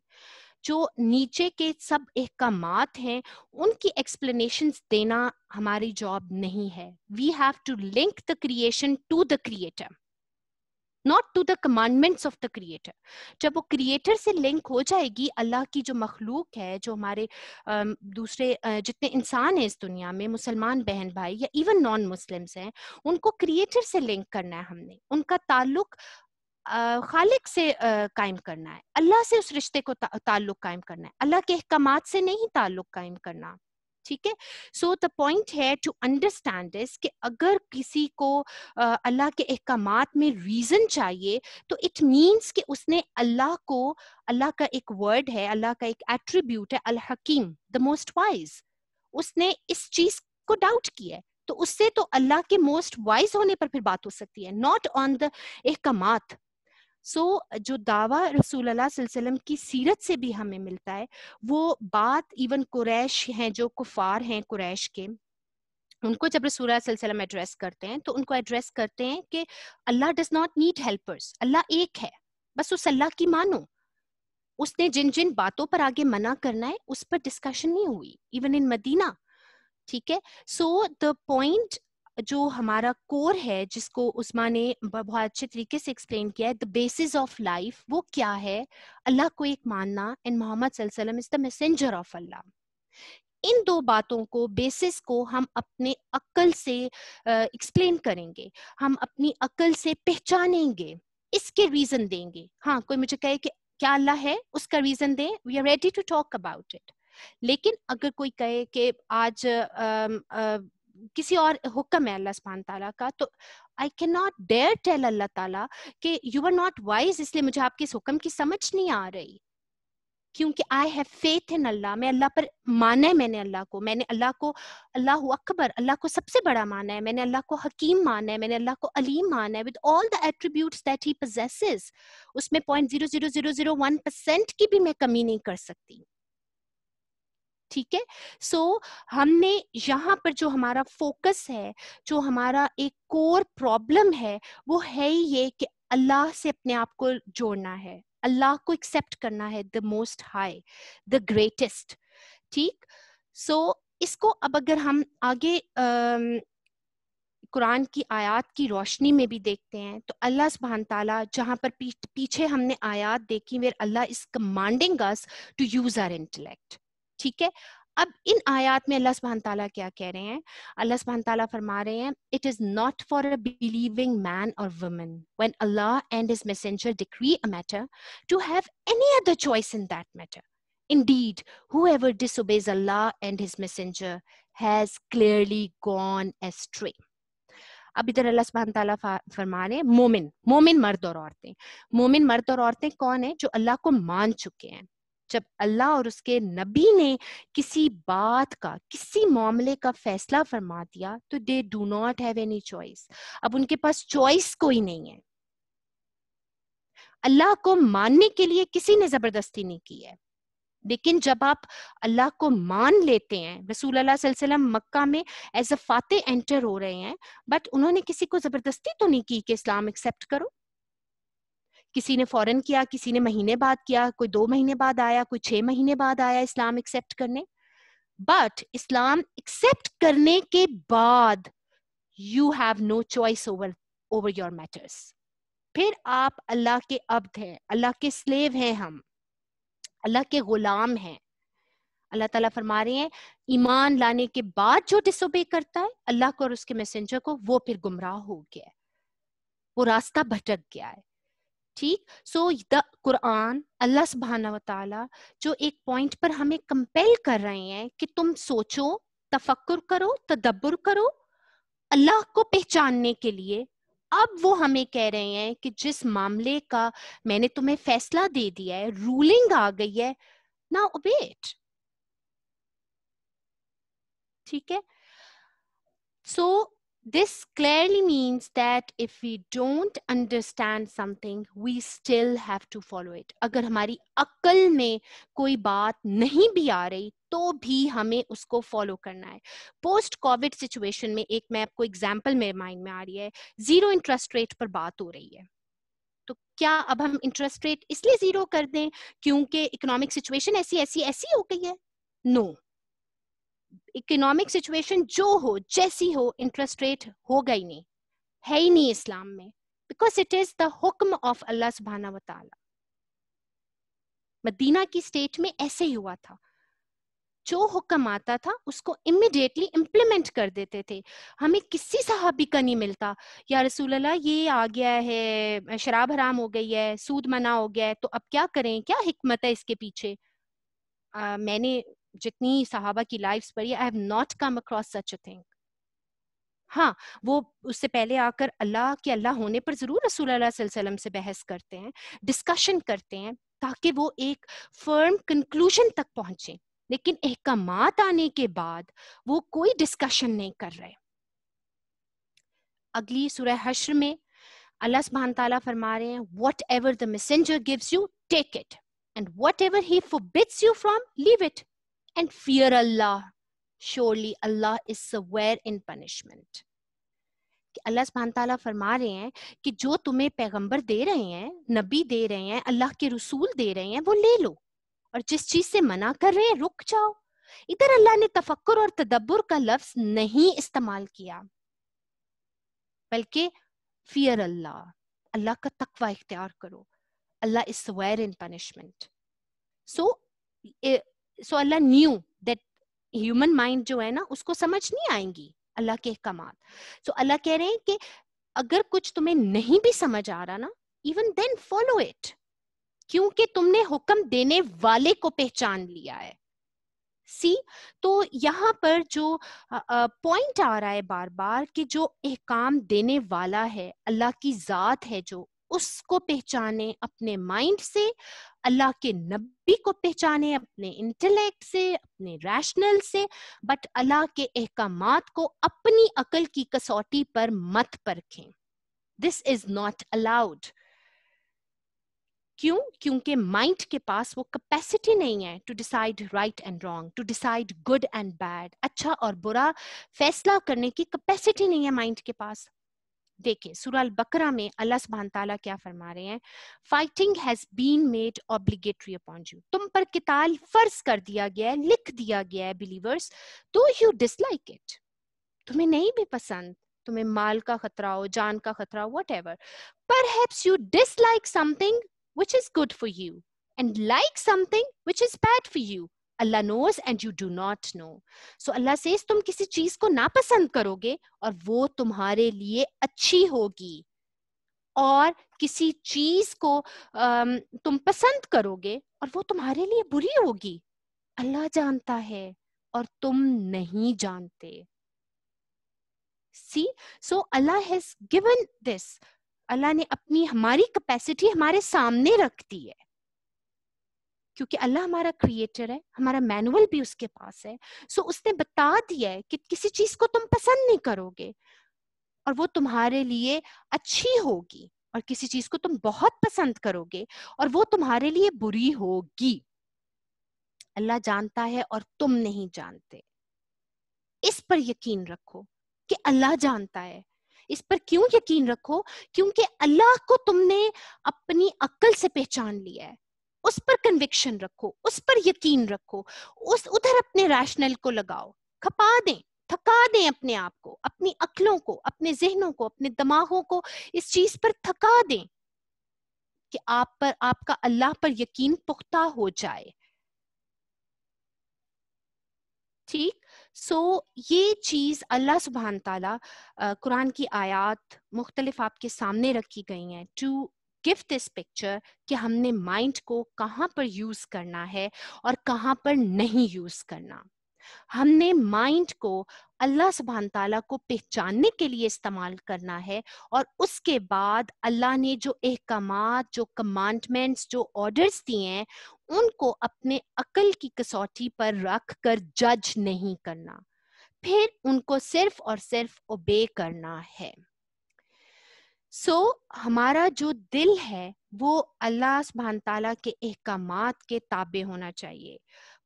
جو نیچے کے سب احکامات ہیں ان کی ایکسپلینیشنز دینا ہماری جاب نہیں ہے. We have to link the creation to the creator, not to the commandments of the creator. جب وہ کریٹر سے لنک ہو جائے گی، اللہ کی جو مخلوق ہے، جو ہمارے دوسرے جتنے انسان ہیں اس دنیا میں، مسلمان بہن بھائی یا ایون نان مسلمس ہیں، ان کو کریٹر سے لنک کرنا ہے. ہم نے ان کا تعلق خالق سے قائم کرنا ہے، اللہ سے اس رشتے کو تعلق قائم کرنا ہے، اللہ کے احکامات سے نہیں تعلق قائم کرنا. ٹھیک ہے. سو دا پوائنٹ ہے ٹو انڈرسٹینڈ دس کہ اگر کسی کو اللہ کے احکامات میں ریزن چاہیے تو اٹ مینس کہ اس نے اللہ کو, اللہ کا ایک ورڈ ہے, اللہ کا ایک ایٹریبیوٹ ہے الحکیم, دا موسٹ وائز, اس نے اس چیز کو ڈاؤٹ کیا ہے, تو اس سے تو اللہ کے موسٹ وائز ہونے پر پھر بات ہو سکتی ہے, ناٹ آن دا احکامات. سو جو دعویٰ رسول اللہ صلی اللہ علیہ وسلم کی سیرت سے بھی ہمیں ملتا ہے, وہ بات ایون قریش ہیں, جو کفار ہیں قریش کے, ان کو جب رسول اللہ صلی اللہ علیہ وسلم ایڈریس کرتے ہیں تو ان کو ایڈریس کرتے ہیں کہ اللہ ڈز ناٹ نیڈ ہیلپرس, اللہ ایک ہے, بس اس اللہ کی مانو. اس نے جن جن باتوں پر آگے منع کرنا ہے اس پر ڈسکشن نہیں ہوئی ایون ان مدینہ. ٹھیک ہے. سو دا پوائنٹ جو ہمارا کور ہے, جس کو عثمان نے بہت اچھے طریقے سے ایکسپلین کیا ہے, دا بیسس آف لائف, وہ کیا ہے؟ اللہ کو ایک ماننا, اینڈ محمد صلی اللہ علیہ وسلم از دا میسنجر آف اللہ. ان دو باتوں کو, بیسس کو ہم اپنے عقل سے ایکسپلین کریں گے, ہم اپنی عقل سے پہچانیں گے, اس کے ریزن دیں گے. ہاں, کوئی مجھے کہے کہ کیا اللہ ہے, اس کا ریزن دیں, we are ready to talk about it. لیکن اگر کوئی کہے کہ آج کسی اور حکم ہے اللہ سبحانہ تعالیٰ کا, تو I cannot dare tell اللہ تعالیٰ کہ you are not wise, اس لیے مجھے آپ کے اس حکم کی سمجھ نہیں آ رہی, کیونکہ I have faith in اللہ, میں اللہ پر مانا ہے, میں نے اللہ کو اللہ اکبر, اللہ کو سب سے بڑا مانا ہے, میں نے اللہ کو حکیم مانا ہے, میں نے اللہ کو علیم مانا ہے with all the attributes that he possesses. اس میں 0.00001% کی بھی میں کمی نہیں کر سکتی. ٹھیک ہے. سو ہم نے یہاں پر جو ہمارا فوکس ہے, جو ہمارا ایک کور پرابلم ہے, وہ ہے یہ کہ اللہ سے اپنے آپ کو جوڑنا ہے, اللہ کو ایکسیپٹ کرنا ہے, the most high, the greatest. ٹھیک. سو اس کو اب اگر ہم آگے قرآن کی آیات کی روشنی میں بھی دیکھتے ہیں, تو اللہ سبحانہ تعالیٰ جہاں پر پیچھے ہم نے آیات دیکھی where Allah is commanding us to use our intellect. ٹھیک ہے. اب ان آیات میں اللہ سبحانہ تعالیٰ کیا کہہ رہے ہیں؟ اللہ سبحانہ تعالیٰ فرما رہے ہیں, it is not for a believing man or woman when Allah and his messenger decree a matter to have any other choice in that matter. Indeed, whoever disobeys Allah and his messenger has clearly gone astray. اب ادھر اللہ سبحانہ تعالیٰ فرما رہے ہیں مومن مرد اور عورتیں. مومن مرد اور عورتیں کون ہیں؟ جو اللہ کو مان چکے ہیں. جب اللہ اور اس کے نبی نے کسی بات کا, کسی معاملے کا فیصلہ فرما دیا, تو they do not have any choice. اب ان کے پاس چوائس کوئی نہیں ہے. اللہ کو ماننے کے لیے کسی نے زبردستی نہیں کی ہے. لیکن جب آپ اللہ کو مان لیتے ہیں, رسول اللہ صلی اللہ علیہ وسلم مکہ میں ایز اے فاتح انٹر ہو رہے ہیں, بٹ انہوں نے کسی کو زبردستی تو نہیں کی کہ اسلام ایکسیپٹ کرو. کسی نے فوراً کیا, کسی نے مہینے بعد کیا, کوئی 2 مہینے بعد آیا, کوئی 6 مہینے بعد آیا اسلام ایکسیپٹ کرنے. بٹ اسلام ایکسیپٹ کرنے کے بعد you have no choice over your matters. پھر آپ اللہ کے عبد ہیں, اللہ کے سلیو ہیں, ہم اللہ کے غلام ہیں. اللہ تعالیٰ فرما رہے ہیں ایمان لانے کے بعد جو ڈس اوبے کرتا ہے اللہ کو اور اس کے میسنجر کو, وہ پھر گمراہ ہو گیا ہے, وہ راستہ بھٹک گیا ہے. ٹھیک. سو دا قرآن, اللہ سبحانہ و تعالیٰ جو ایک پوائنٹ پر ہمیں کمپیل کر رہے ہیں کہ تم سوچو, تفکر کرو, تدبر کرو اللہ کو پہچاننے کے لیے. اب وہ ہمیں کہہ رہے ہیں کہ جس معاملے کا میں نے تمہیں فیصلہ دے دیا ہے, رولنگ آ گئی ہے, now obey it. ٹھیک ہے. So this clearly means that if we don't understand something, we still have to follow it. اگر ہماری عقل میں کوئی بات نہیں بھی آ رہی تو بھی ہمیں اس کو فالو کرنا ہے. پوسٹ کووڈ سچویشن میں ایک میں آپ کو ایگزامپل میرے مائنڈ میں آ رہی ہے, 0 انٹرسٹ ریٹ پر بات ہو رہی ہے. تو کیا اب ہم انٹرسٹ ریٹ اس لیے 0 کر دیں کیونکہ اکنامک سچویشن ایسی ہو گئی ہے؟ نو. اکنامک سچویشن جو ہو, جیسی ہو, انٹرسٹ ریٹ ہوگا ہی نہیں, ہے ہی نہیں اسلام میں, بیکاز اٹ از دا حکم آف اللہ سبحانہ و تعالی. مدینہ کی اسٹیٹ میں ایسے ہی ہوا تھا, جو حکم آتا تھا اس کو امیڈیٹلی امپلیمنٹ کر دیتے تھے. ہمیں کسی صحابی کا نہیں ملتا یا رسول اللہ یہ آ گیا ہے, شراب حرام ہو گئی ہے, سود منع ہو گیا ہے, تو اب کیا کریں, کیا حکمت ہے اس کے پیچھے. میں نے جتنی صحابہ کی لائفز پڑھی, I have not come across such a thing. ہاں وہ اس سے پہلے آ کر اللہ کے اللہ ہونے پر ضرور رسول اللہ صلی اللہ علیہ وسلم سے بحث کرتے ہیں, ڈسکشن کرتے ہیں تاکہ وہ ایک فرم کنکلوژن تک پہنچیں, لیکن احکامات آنے کے بعد وہ کوئی ڈسکشن نہیں کر رہے. اگلی سورہ حشر میں اللہ سبحانہ تعالیٰ فرما رہے ہیں whatever the messenger gives you, take it, and whatever he forbids you from, leave it, and fear Allah. Surely Allah is severe in punishment. کہ اللہ سبحانہ تعالیٰ فرما رہے ہیں کہ جو تمہیں پیغمبر دے رہے ہیں, نبی دے رہے ہیں, اللہ کے رسول دے رہے ہیں, وہ لے لو, اور جس چیز سے منع کر رہے ہیں رک جاؤ. ادھر اللہ نے تفکر اور تدبر کا لفظ نہیں استعمال کیا, بلکہ fear اللہ, اللہ کا تقوی اختیار کرو. اللہ is severe in punishment. So Allah knew that human mind جو ہے نا اس کو سمجھ نہیں آئیں گی اللہ کے احکامات. So اللہ کہہ رہے ہیں کہ اگر کچھ تمہیں نہیں بھی سمجھ آ رہا نا, even then follow it, کیونکہ تم نے حکم دینے والے کو پہچان لیا ہے. تو یہاں پر جو پوائنٹ آ رہا ہے بار بار کہ جو احکام دینے والا ہے اللہ کی ذات ہے, جو اس کو پہچانے اپنے مائنڈ سے, اللہ کے نبی کو پہچانے اپنے انٹلیکٹ سے, اپنے ریشنل سے, بٹ اللہ کے احکامات کو اپنی عقل کی کسوٹی پر مت پرکھیں. دس از ناٹ الاؤڈ. کیوں؟ کیونکہ مائنڈ کے پاس وہ کیپیسٹی نہیں ہے to decide right and wrong, to decide good and bad, اچھا اور برا فیصلہ کرنے کی کیپیسٹی نہیں ہے مائنڈ کے پاس. دیکھیں سورہ البقرہ میں اللہ سبحانہ تعالیٰ کیا فرما رہے ہیں, fighting has been made obligatory upon you, تم پر قتال فرض کر دیا گیا ہے, لکھ دیا گیا ہے believers, though you dislike it, تمہیں نہیں بھی پسند, تمہیں مال کا خطرہ ہو, جان کا خطرہ ہو, whatever, perhaps you dislike something which is good for you and like something which is bad for you. Allah knows and you do not know. So Allah says تم کسی چیز کو ناپسند کرو گے اور وہ تمہارے لیے اچھی ہوگی, اور کسی چیز کو تم پسند کرو گے اور وہ تمہارے لیے بری ہوگی. اللہ جانتا ہے اور تم نہیں جانتے. See, so Allah has given this. اللہ نے اپنی ہماری کیپیسٹی ہمارے سامنے رکھ دی ہے, کیونکہ اللہ ہمارا کریٹر ہے, ہمارا مینول بھی اس کے پاس ہے. سو اس نے بتا دیا ہے کہ کسی چیز کو تم پسند نہیں کرو گے اور وہ تمہارے لیے اچھی ہوگی, اور کسی چیز کو تم بہت پسند کرو گے اور وہ تمہارے لیے بری ہوگی. اللہ جانتا ہے اور تم نہیں جانتے. اس پر یقین رکھو کہ اللہ جانتا ہے. اس پر کیوں یقین رکھو؟ کیونکہ اللہ کو تم نے اپنی عقل سے پہچان لیا ہے. اس پر کنوکشن رکھو, اس پر یقین رکھو, ادھر اپنے ریشنل کو لگاؤ, کھپا دیں, تھکا دیں اپنے آپ کو, اپنی عقلوں کو, اپنے ذہنوں کو, اپنے دماغوں کو اس چیز پر تھکا دیں کہ آپ کا اللہ پر یقین پختہ ہو جائے. ٹھیک. سو یہ چیز اللہ سبحانہ تعالیٰ قرآن کی آیات مختلف آپ کے سامنے رکھی گئی ہیں ٹو گیو دس پکچر کہ ہم نے مائنڈ کو کہاں پر یوز کرنا ہے اور کہاں پر نہیں یوز کرنا. ہم نے مائنڈ کو اللہ سبحانہ تعالیٰ کو پہچاننے کے لیے استعمال کرنا ہے, اور اس کے بعد اللہ نے جو احکامات, جو کمانڈمنٹس, جو آرڈرز دیے ہیں ان کو اپنے عقل کی کسوٹی پر رکھ کر جج نہیں کرنا, پھر ان کو صرف اور صرف اوبے کرنا ہے. سو ہمارا جو دل ہے وہ اللہ سبحانہ تعالیٰ کے احکامات کے تابع ہونا چاہیے.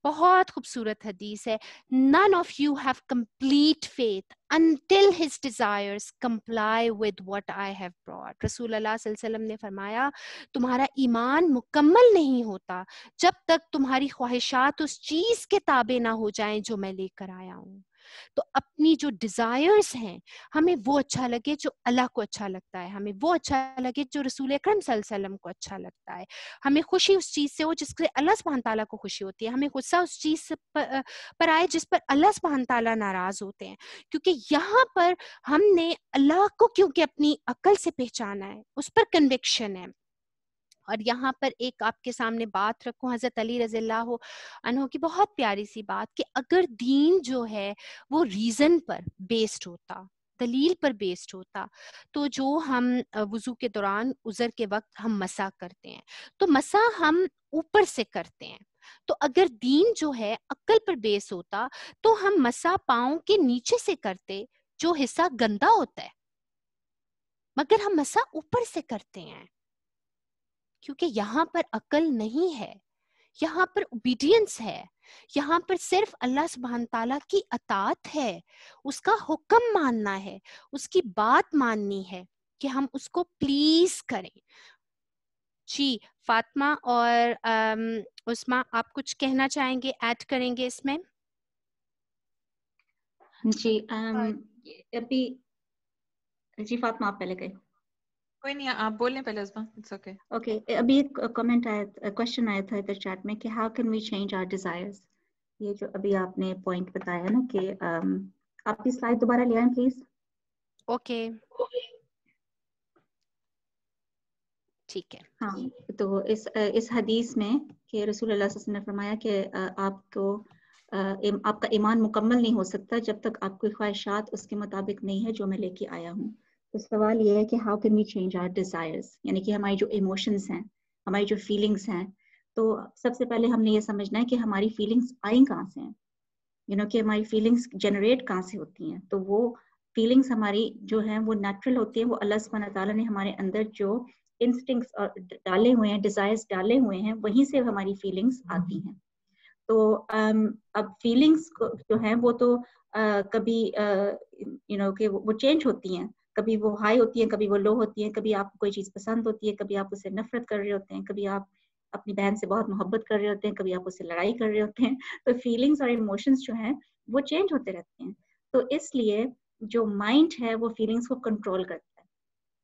بہت خوبصورت حدیث ہے, none of you have complete faith until his desires comply with what I have brought. رسول اللہ صلی اللہ علیہ وسلم نے فرمایا تمہارا ایمان مکمل نہیں ہوتا جب تک تمہاری خواہشات اس چیز کے تابع نہ ہو جائیں جو میں لے کر آیا ہوں. تو اپنی جو ڈیزائرز ہیں ہمیں وہ اچھا لگے جو اللہ کو اچھا لگتا ہے, ہمیں وہ اچھا لگے جو رسول اکرم صلی اللہ علیہ وسلم کو اچھا لگتا ہے, ہمیں خوشی اس چیز سے ہو جس سے اللہ سبحانہ تعالیٰ کو خوشی ہوتی ہے, ہمیں غصہ اس چیز پر آئے جس پر اللہ سبحانہ تعالیٰ ناراض ہوتے ہیں. کیونکہ یہاں پر ہم نے اللہ کو کیونکہ اپنی عقل سے پہچانا ہے, اس پر کنوکشن ہے, اور یہاں پر ایک آپ کے سامنے بات رکھوں, حضرت علی رضی اللہ عنہ کی بہت پیاری سی بات, کہ اگر دین جو ہے وہ ریزن پر بیسڈ ہوتا, دلیل پر بیسڈ ہوتا, تو جو ہم وضو کے دوران عذر کے وقت ہم مسح کرتے ہیں تو مسح ہم اوپر سے کرتے ہیں, تو اگر دین جو ہے عقل پر بیس ہوتا تو ہم مسح پاؤں کے نیچے سے کرتے جو حصہ گندا ہوتا ہے, مگر ہم مسح اوپر سے کرتے ہیں کیونکہ یہاں پر عقل نہیں ہے, یہاں پر اوبیڈینس ہے, یہاں پر صرف اللہ سبحانہ تعالیٰ کی اطاعت ہے, اس کا حکم ماننا ہے, اس کی بات ماننی ہے کہ ہم اس کو پلیز کریں. جی فاطمہ اور عثمہ, آپ کچھ کہنا چاہیں گے, ایڈ کریں گے اس میں؟ جی ابھی جی فاطمہ آپ پہلے گئے. کوئی نہیں, آپ بولیں پہلے عظمہ. It's okay. اوکے, ابھی ایک کمنٹ آیا, کوشچن آیا تھا ادھر چیٹ میں کہ how can we change our desires. یہ جو ابھی آپ نے پوائنٹ بتایا نا کہ آپ کی سلائڈ دوبارہ لے آئیں پلیز. اوکے ٹھیک ہے. ہاں, تو اس حدیث میں کہ رسول اللہ صلی اللہ علیہ وسلم نے فرمایا کہ آپ کا ایمان مکمل نہیں ہو سکتا جب تک آپ کی خواہشات اس کے مطابق نہیں ہے جو میں لے کے آیا ہوں. تو سوال یہ ہے کہ how can we change our desires, یعنی کہ ہماری جو ایموشنز ہیں, ہماری جو فیلنگس ہیں, تو سب سے پہلے ہم نے یہ سمجھنا ہے کہ ہماری فیلنگس آئیں کہاں سے ہیں, کہ ہماری فیلنگس جنریٹ کہاں سے ہوتی ہیں. تو وہ فیلنگس ہماری جو ہیں وہ نیچرل ہوتی ہیں, وہ اللہ سبحانہ تعالیٰ نے ہمارے اندر جو انسٹنکٹس ڈالے ہوئے ہیں, ڈیزائرز ڈالے ہوئے ہیں, وہیں سے ہماری فیلنگس آتی ہیں. تو اب فیلنگس جو ہیں وہ تو کبھی کہ وہ چینج ہوتی ہیں, کبھی وہ ہائی ہوتی ہیں, کبھی وہ لو ہوتی ہیں, کبھی آپ کو کوئی چیز پسند ہوتی ہے, کبھی آپ اسے نفرت کر رہے ہوتے ہیں, کبھی آپ اپنی بہن سے بہت محبت کر رہے ہوتے ہیں, کبھی آپ اسے لڑائی کر رہے ہوتے ہیں. تو فیلنگس اور ایموشنز جو ہیں وہ چینج ہوتے رہتے ہیں. تو اس لیے جو مائنڈ ہے وہ فیلنگس کو کنٹرول کرتا ہے.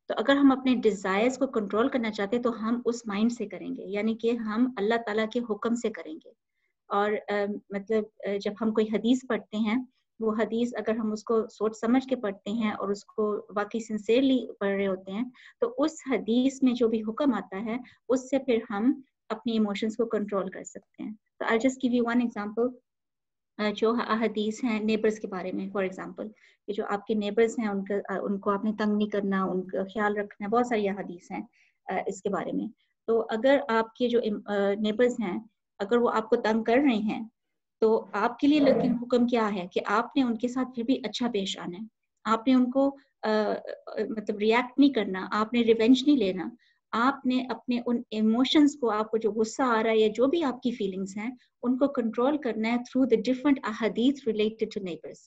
تو اگر ہم اپنے ڈیزائرز کو کنٹرول کرنا چاہتے ہیں تو ہم اس مائنڈ سے کریں گے, یعنی کہ ہم اللہ تعالیٰ کے حکم سے کریں گے. اور مطلب جب ہم کوئی حدیث پڑھتے ہیں, وہ حدیث اگر ہم اس کو سوچ سمجھ کے پڑھتے ہیں اور اس کو واقعی سنسیئرلی پڑھ رہے ہوتے ہیں, تو اس حدیث میں جو بھی حکم آتا ہے اس سے پھر ہم اپنی ایموشنز کو کنٹرول کر سکتے ہیں. تو I'll just give you one example. جو حدیث ہیں نیبرز کے بارے میں, فار ایگزامپل کہ جو آپ کے نیبرز ہیں ان کو آپ نے تنگ نہیں کرنا, ان کا خیال رکھنا, بہت ساری حدیث ہیں اس کے بارے میں. تو اگر آپ کے جو نیبرز ہیں اگر وہ آپ کو تنگ کر رہے ہیں تو آپ کے لیے لیکن حکم کیا ہے کہ آپ نے ان کے ساتھ پھر بھی اچھا پیش آنا ہے. آپ نے ان کو مطلب ریئیکٹ نہیں کرنا, آپ نے ریونج نہیں لینا, آپ نے اپنے ان ایموشنز کو, آپ کو جو غصہ آ رہا ہے یا جو بھی آپ کی فیلنگز ہیں ان کو کنٹرول کرنا ہے تھرو دا ڈفرنٹ احادیث ریلیٹڈ ٹو نیبرز.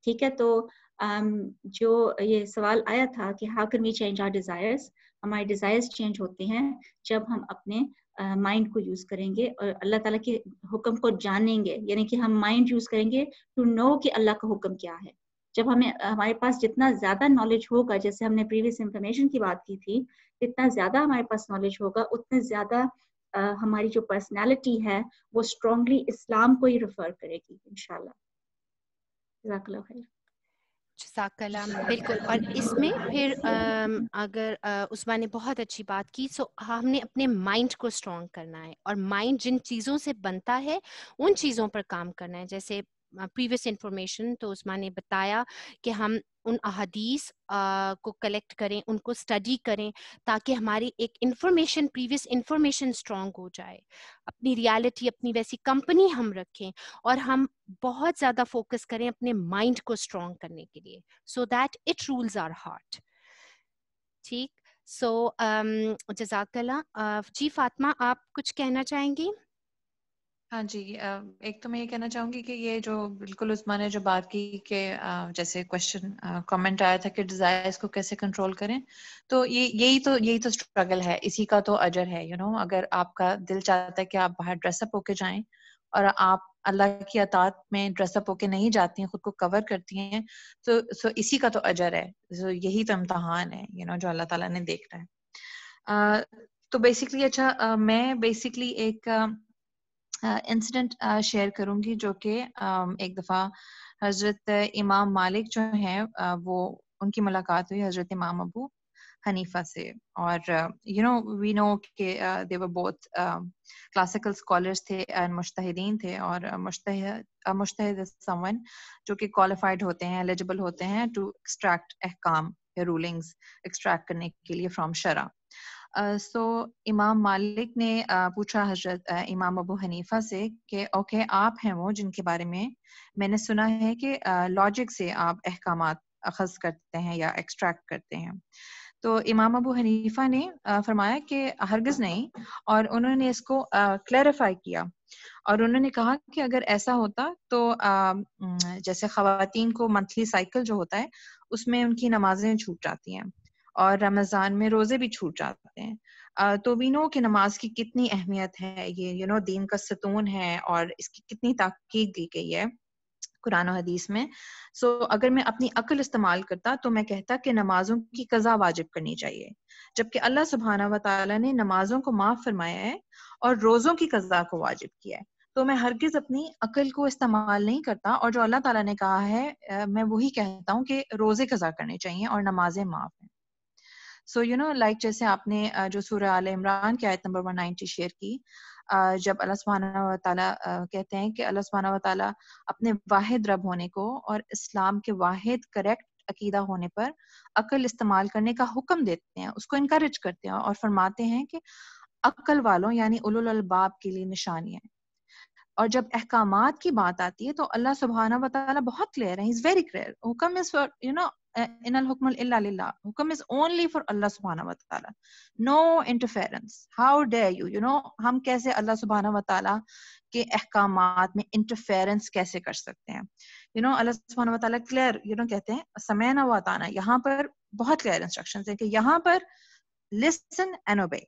ٹھیک ہے, تو جو یہ سوال آیا تھا کہ how can we change our desires, ہمارے ڈیزائرز چینج ہوتے ہیں جب ہم اپنے مائنڈ کو یوز کریں گے اور اللہ تعالیٰ کے حکم کو جانیں گے, یعنی کہ ہم مائنڈ یوز کریں گے ٹو نو کہ اللہ کا حکم کیا ہے. جب ہمارے پاس جتنا زیادہ نالج ہوگا, جیسے ہم نے پریویس انفارمیشن کی بات کی تھی, جتنا زیادہ ہمارے پاس نالج ہوگا اتنے زیادہ ہماری جو پرسنالٹی ہے وہ اسٹرانگلی اسلام کو ہی ریفر کرے گی انشاءاللہ. جزاک اللہ خیر. جزاک اللہ, بالکل. اور اس میں پھر اگر عثمہ نے بہت اچھی بات کی, سو ہم نے اپنے مائنڈ کو اسٹرانگ کرنا ہے, اور مائنڈ جن چیزوں سے بنتا ہے ان چیزوں پر کام کرنا ہے. جیسے پریویس انفارمیشن تو عثمہ نے بتایا کہ ہم ان احادیث کو کلیکٹ کریں, ان کو اسٹڈی کریں, تاکہ ہماری ایک انفارمیشن, پریویس انفارمیشن اسٹرانگ ہو جائے, اپنی ریالٹی, اپنی ویسی کمپنی ہم رکھیں, اور ہم بہت زیادہ فوکس کریں اپنے مائنڈ کو اسٹرانگ کرنے کے لیے, so that it rules our heart. ٹھیک, سو جزاک اللہ. جی فاطمہ, آپ کچھ کہنا چاہیں گی؟ ہاں جی, ایک تو میں یہ کہنا چاہوں گی کہ یہ جو بالکل عثمہ نے جو بات کی کہ جیسے کوشچن کمنٹ آیا تھا کہ ڈیزائرز کو کیسے کنٹرول کریں, تو یہی تو اسٹرگل ہے, اسی کا تو اجر ہے. اگر آپ کا دل چاہتا ہے کہ آپ باہر ڈریس اپ ہو کے جائیں اور آپ اللہ کی اطاعت میں ڈریس اپ ہو کے نہیں جاتی ہیں, خود کو کور کرتی ہیں, تو اسی کا تو اجر ہے. یہی تو امتحان ہے جو اللہ تعالیٰ نے دیکھنا ہے. تو بیسکلی اچھا, میں بیسکلی ایک انسیڈنٹ شیئر کروں گی جو کہ ایک دفعہ حضرت امام مالک جو ہیں وہ ان کی ملاقات ہوئی حضرت امام ابو حنیفہ سے. اور یو نو وی نو کہ دے ور بوتھ کلاسیکل اسکالرس تھے اینڈ مجتہدین تھے. اور مجتہد سم ون جو کہ کوالیفائڈ ہوتے ہیں, ایلیجبل ہوتے ہیں ٹو ایکسٹریکٹ احکام یا رولنگز ایکسٹریکٹ کرنے کے لیے فرام شرع. سو امام مالک نے پوچھا حضرت امام ابو حنیفہ سے کہ اوکے آپ ہیں وہ جن کے بارے میں نے سنا ہے کہ لاجک سے آپ احکامات اخذ کرتے ہیں یا ایکسٹریکٹ کرتے ہیں. تو امام ابو حنیفہ نے فرمایا کہ ہرگز نہیں, اور انہوں نے اس کو کلیریفائی کیا اور انہوں نے کہا کہ اگر ایسا ہوتا تو جیسے خواتین کو منتھلی سائیکل جو ہوتا ہے اس میں ان کی نمازیں چھوٹ جاتی ہیں اور رمضان میں روزے بھی چھوٹ جاتے ہیں. تو وی نو کہ نماز کی کتنی اہمیت ہے, یہ دین کا ستون ہے اور اس کی کتنی تاکید دی گئی ہے قرآن و حدیث میں. سو اگر میں اپنی عقل استعمال کرتا تو میں کہتا کہ نمازوں کی قضا واجب کرنی چاہیے, جبکہ اللہ سبحانہ و تعالیٰ نے نمازوں کو معاف فرمایا ہے اور روزوں کی قضا کو واجب کیا ہے. تو میں ہرگز اپنی عقل کو استعمال نہیں کرتا, اور جو اللہ تعالیٰ نے کہا ہے میں وہی کہتا ہوں کہ روزے قضا کرنے چاہیے اور نمازیں معاف ہیں. سو لائک جیسے آپ نے جو سورہ آل عمران کی آیت نمبر 190 شیئر کی, جب اللہ سبحانہ و تعالیٰ کہتے ہیں کہ اللہ سبحانہ و تعالیٰ اپنے واحد رب ہونے کو اور اسلام کے واحد کریکٹ عقیدہ ہونے پر عقل استعمال کرنے کا حکم دیتے ہیں, اس کو انکریج کرتے ہیں اور فرماتے ہیں کہ عقل والوں یعنی اولو الالباب کے لیے نشانیاں ہیں. اور جب احکامات کی بات آتی ہے تو اللہ سبحانہ و تعالیٰ بہت کلیئر ہے, he's very clear. حکم is for ان الحکم الا للہ, حکم is only for اللہ سبحانہ و تعالیٰ, no interference. How dare you, ہم کیسے اللہ سبحانہ و تعالیٰ کے احکامات میں انٹرفیرنس کیسے کر سکتے ہیں. اللہ سبحانہ و تعالیٰ کلیئر کہتے ہیں سمعنا و اطعنا, یہاں پر بہت کلیئر انسٹرکشنز ہیں کہ یہاں پر listen and obey.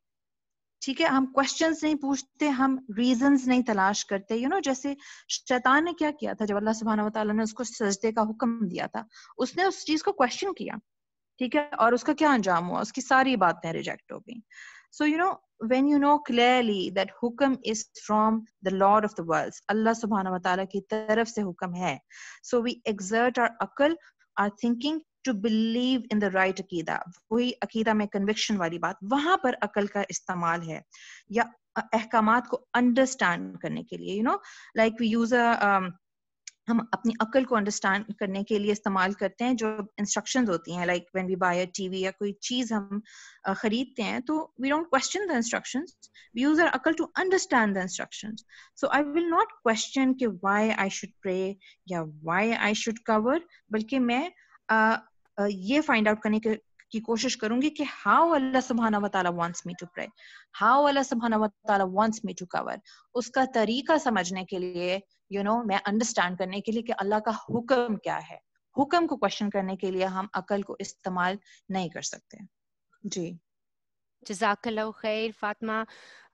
ٹھیک ہے, ہم کوشچنز نہیں پوچھتے, ہم ریزنز نہیں تلاش کرتے. جیسے شیطان نے کیا کیا تھا جب اللہ سبحانہ و تعالیٰ نے اس کو سجدے کا حکم دیا تھا, اس نے اس چیز کو کوشچن کیا, ٹھیک ہے, اور اس کا کیا انجام ہوا, اس کی ساری باتیں ریجیکٹ ہو گئیں. سو when you know clearly that حکم is from the Lord of the worlds, اللہ سبحانہ و تعالیٰ کی طرف سے حکم ہے, so we exert our عقل, our thinking to believe in the right عقیدہ. وہی عقیدہ میں کنوکشن والی بات, وہاں پر عقل کا استعمال ہے, یا احکامات کو انڈرسٹینڈ کرنے کے لیے. like we use ہم اپنی عقل کو انڈرسٹینڈ کرنے کے لیے استعمال کرتے ہیں جو انسٹرکشنز ہوتی ہیں, like when we buy a TV یا کوئی چیز ہم خریدتے ہیں تو we don't question the instructions, we use our عقل to understand the instructions. So I will not question کہ وائی آئی شوڈ پرے یا وائی آئی شوڈ کور, بلکہ میں یہ فائنڈ آؤٹ کرنے کی کوشش کروں گی کہ ہاؤ اللہ سبحانہ و تعالیٰ wants me to pray, how Allah سبحانہ و تعالیٰ وانٹس می ٹو کور. اس کا طریقہ سمجھنے کے لیے میں انڈرسٹینڈ کرنے کے لیے کہ اللہ کا حکم کیا ہے, حکم کو کوشچن کرنے کے لیے ہم عقل کو استعمال نہیں کر سکتے. جی جزاک اللہ خیر فاطمہ,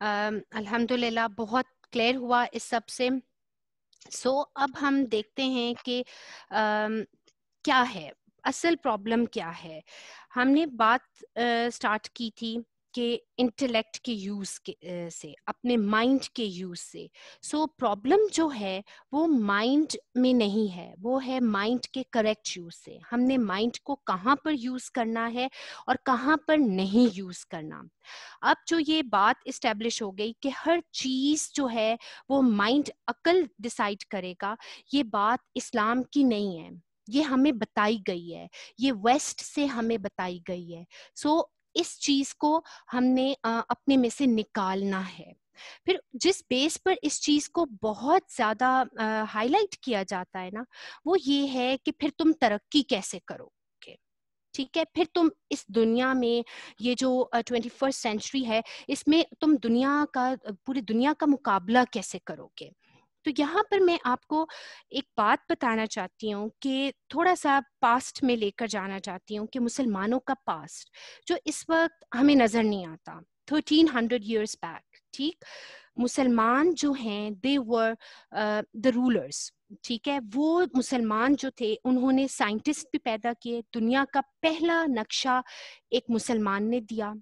الحمدللہ بہت کلیئر ہوا اس سب سے. سو اب ہم دیکھتے ہیں کہ کیا ہے اصل پرابلم, کیا ہے. ہم نے بات سٹارٹ کی تھی کہ انٹلیکٹ کے یوز سے, اپنے مائنڈ کے یوز سے. سو پرابلم جو ہے وہ مائنڈ میں نہیں ہے, وہ ہے مائنڈ کے کریکٹ یوز سے. ہم نے مائنڈ کو کہاں پر یوز کرنا ہے اور کہاں پر نہیں یوز کرنا. اب جو یہ بات اسٹیبلش ہو گئی کہ ہر چیز جو ہے وہ مائنڈ عقل ڈیسائیڈ کرے گا, یہ بات اسلام کی نہیں ہے, یہ ہمیں بتائی گئی ہے, یہ ویسٹ سے ہمیں بتائی گئی ہے. سو اس چیز کو ہم نے اپنے میں سے نکالنا ہے. پھر جس بیس پر اس چیز کو بہت زیادہ ہائی لائٹ کیا جاتا ہے نا, وہ یہ ہے کہ پھر تم ترقی کیسے کرو گے, ٹھیک ہے, پھر تم اس دنیا میں یہ جو 21st سینچری ہے اس میں تم پوری دنیا کا مقابلہ کیسے کرو گے. تو یہاں پر میں آپ کو ایک بات بتانا چاہتی ہوں کہ تھوڑا سا پاسٹ میں لے کر جانا چاہتی ہوں کہ مسلمانوں کا پاسٹ جو اس وقت ہمیں نظر نہیں آتا, 1300 years back, ٹھیک, مسلمان جو ہیں they were the rulers, ٹھیک ہے. وہ مسلمان جو تھے انہوں نے سائنٹسٹ بھی پیدا کیے, دنیا کا پہلا نقشہ ایک مسلمان نے دیا,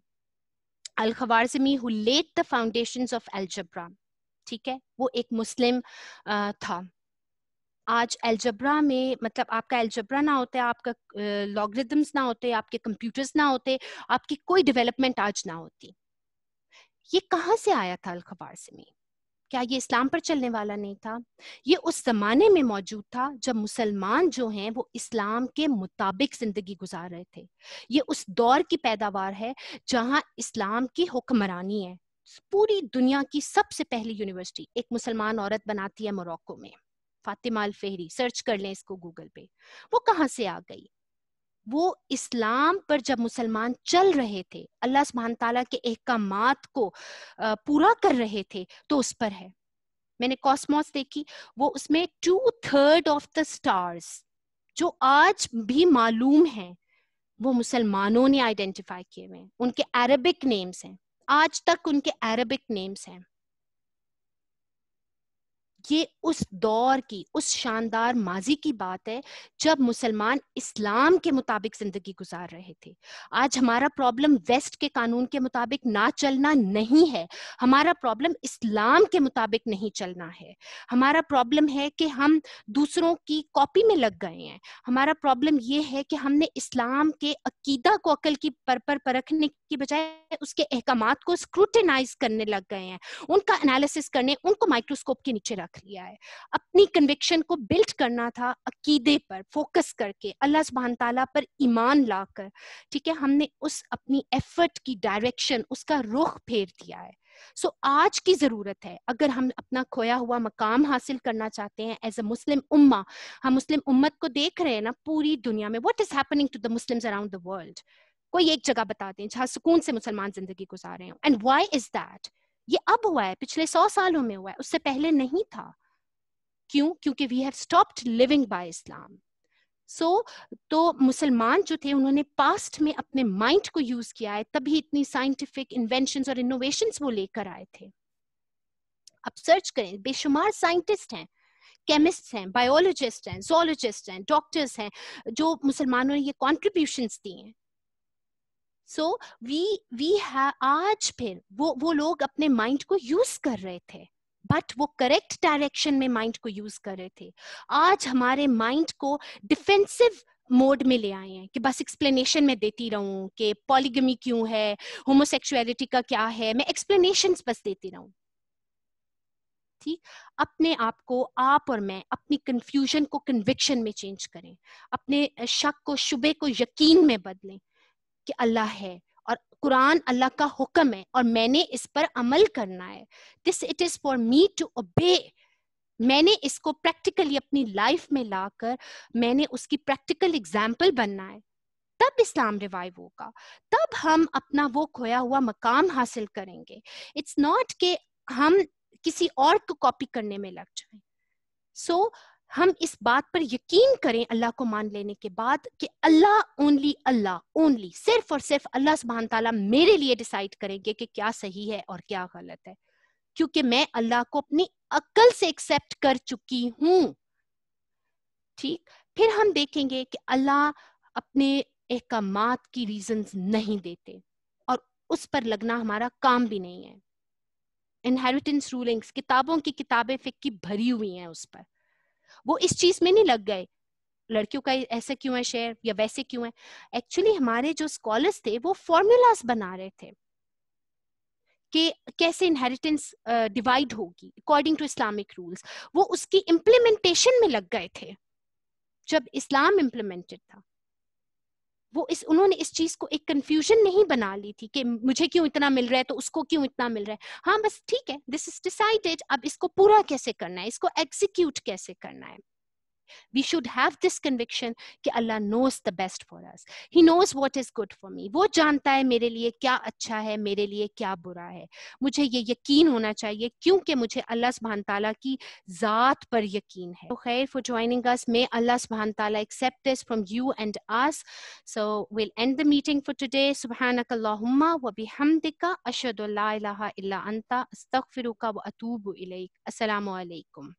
الخوارزمی who laid the foundations of algebra, ٹھیک ہے, وہ ایک مسلم تھا. आज एल्जब्रा में, मतलब आपका एल्जब्रा ना होते, आपका लॉगरिथम्स ना होते, आपके कंप्यूटर्स ना होते, आपकी कोई डेवलपमेंट आज ना होती। ये कहाँ से आया था अल-खवारिज़मी? क्या ये इस्लाम पर चलने वाला नहीं था? ये उस जमाने में मौजूद था जब मुसलमान जो हैं वो इस्लाम के मुताबिक जिंदगी गुजार रहे थे। ये उस दौर की पैदावार है जहां इस्लाम की हुक्मरानी है। पूरी दुनिया की सबसे पहली यूनिवर्सिटी एक मुसलमान औरत बनाती है मोरक्को में, फातिमा अल फेहरी। सर्च कर लें इसको गूगल पे। वो कहाँ से आ गई? वो इस्लाम पर जब मुसलमान चल रहे थे, अल्लाह सुब्हान ताला के अहकामात को पूरा कर रहे थे, तो उस पर है। मैंने कॉस्मोस देखी, वो उसमें 2/3 ऑफ द स्टार्स जो आज भी मालूम हैं वो मुसलमानों ने आइडेंटिफाई किए हुए हैं। उनके अरबिक नेम्स हैं, आज तक उनके अरबिक नेम्स हैं। ये उस दौर की, उस शानदार माजी की बात है जब मुसलमान इस्लाम के मुताबिक जिंदगी गुजार रहे थे। आज हमारा प्रॉब्लम वेस्ट के कानून के मुताबिक ना चलना नहीं है, हमारा प्रॉब्लम इस्लाम के मुताबिक नहीं चलना है। हमारा प्रॉब्लम है कि हम दूसरों की कॉपी में लग गए हैं। हमारा प्रॉब्लम ये है कि हमने इस्लाम के अकीदा को अकल की पर परखने की बजाय उसके अहकामात को स्क्रूटिनाइज करने लग गए हैं, उनका एनालिसिस करने, उनको माइक्रोस्कोप के नीचे रख लिया है। अपनी कन्विक्शन को बिल्ड करना था अकीदे पर फोकस करके, अल्लाह सुब्हान ताला पर ईमान लाकर। ठीक है, हमने उस अपनी एफर्ट की डायरेक्शन, उसका रुख फेर दिया है। सो आज की जरूरत है, अगर हम अपना खोया हुआ मकाम हासिल करना चाहते हैं एज अ मुस्लिम उम्मा। हम मुस्लिम उम्मत को देख रहे हैं ना पूरी दुनिया में, what is happening to the Muslims around the world. कोई एक जगह बता दें जहां सुकून से मुसलमान जिंदगी गुजार रहे हो, एंड व्हाई इज दैट? ये अब हुआ है, पिछले 100 सालों में हुआ है, उससे पहले नहीं था। क्यों? क्योंकि we have stopped living by Islam. तो मुसलमान जो थे उन्होंने पास्ट में अपने माइंड को यूज किया है, तभी इतनी साइंटिफिक इन्वेंशंस और इनोवेशंस वो लेकर आए थे। अब सर्च करें, बेशुमार साइंटिस्ट हैं, केमिस्ट हैं, बायोलॉजिस्ट हैं, जोलॉजिस्ट हैं, डॉक्टर्स हैं, जो मुसलमानों ने ये कॉन्ट्रीब्यूशंस दी हैं। सो वी आज फिर वो लोग अपने माइंड को यूज कर रहे थे, बट वो करेक्ट डायरेक्शन में माइंड को यूज कर रहे थे। आज हमारे माइंड को डिफेंसिव मोड में ले आए हैं कि बस एक्सप्लेनेशन में देती रहूं कि पॉलीगमी क्यों है, होमोसेक्सुअलिटी का क्या है, मैं एक्सप्लेनेशंस बस देती रहूं। ठीक, अपने आप को, आप और मैं, अपनी कंफ्यूजन को कन्विक्शन में चेंज करें, अपने शक को शुबे को यकीन में बदलें कि अल्लाह है और कुरान अल्लाह का हुक्म है और मैंने इस पर अमल करना है। This it is for me to obey. मैंने इसको प्रैक्टिकली अपनी लाइफ में लाकर मैंने उसकी प्रैक्टिकल एग्जाम्पल बनना है। तब इस्लाम रिवाइव होगा, तब हम अपना वो खोया हुआ मकाम हासिल करेंगे। इट्स नॉट कि हम किसी और को कॉपी करने में लग जाएं। सो हम इस बात पर यकीन करें अल्लाह को मान लेने के बाद कि अल्लाह ओनली, सिर्फ और सिर्फ अल्लाह सुब्हान ताला मेरे लिए डिसाइड करेंगे कि क्या सही है और क्या गलत है, क्योंकि मैं अल्लाह को अपनी अक्ल से एक्सेप्ट कर चुकी हूं। ठीक, फिर हम देखेंगे कि अल्लाह अपने अहकामात की रीजंस नहीं देते और उस पर लगना हमारा काम भी नहीं है। इनहेरिटेंस रूलिंग्स, किताबों की किताबें फिक की भरी हुई हैं उस पर। वो इस चीज में नहीं लग गए लड़कियों का ऐसा क्यों है शेयर या वैसे क्यों है। एक्चुअली हमारे जो स्कॉलर्स थे वो फॉर्मूलाज बना रहे थे कि कैसे इनहेरिटेंस डिवाइड होगी अकॉर्डिंग टू इस्लामिक रूल्स। वो उसकी इम्प्लीमेंटेशन में लग गए थे जब इस्लाम इम्प्लीमेंटेड था। उन्होंने इस चीज को एक कंफ्यूजन नहीं बना ली थी कि मुझे क्यों इतना मिल रहा है तो उसको क्यों इतना मिल रहा है। हाँ बस ठीक है, दिस इज डिसाइडेड, अब इसको पूरा कैसे करना है, इसको एग्जीक्यूट कैसे करना है। We should have this conviction कि Allah knows the best for us. He knows what is good for me. वो जानता है मेरे लिए क्या अच्छा है, मेरे लिए क्या बुरा है। मुझे ये यकीन होना चाहिए क्योंकि मुझे अल्लाह सुब्हान ताला की ज़ात पर यकीन है। So khair for joining us. May Allah subhanahu wa ta'ala accept this from you and us. So we'll end the meeting for today. Subhanaka Allahumma wa bihamdika ashhadu an la ilaha illa anta astaghfiruka wa atubu ilayk. Assalamu alaikum.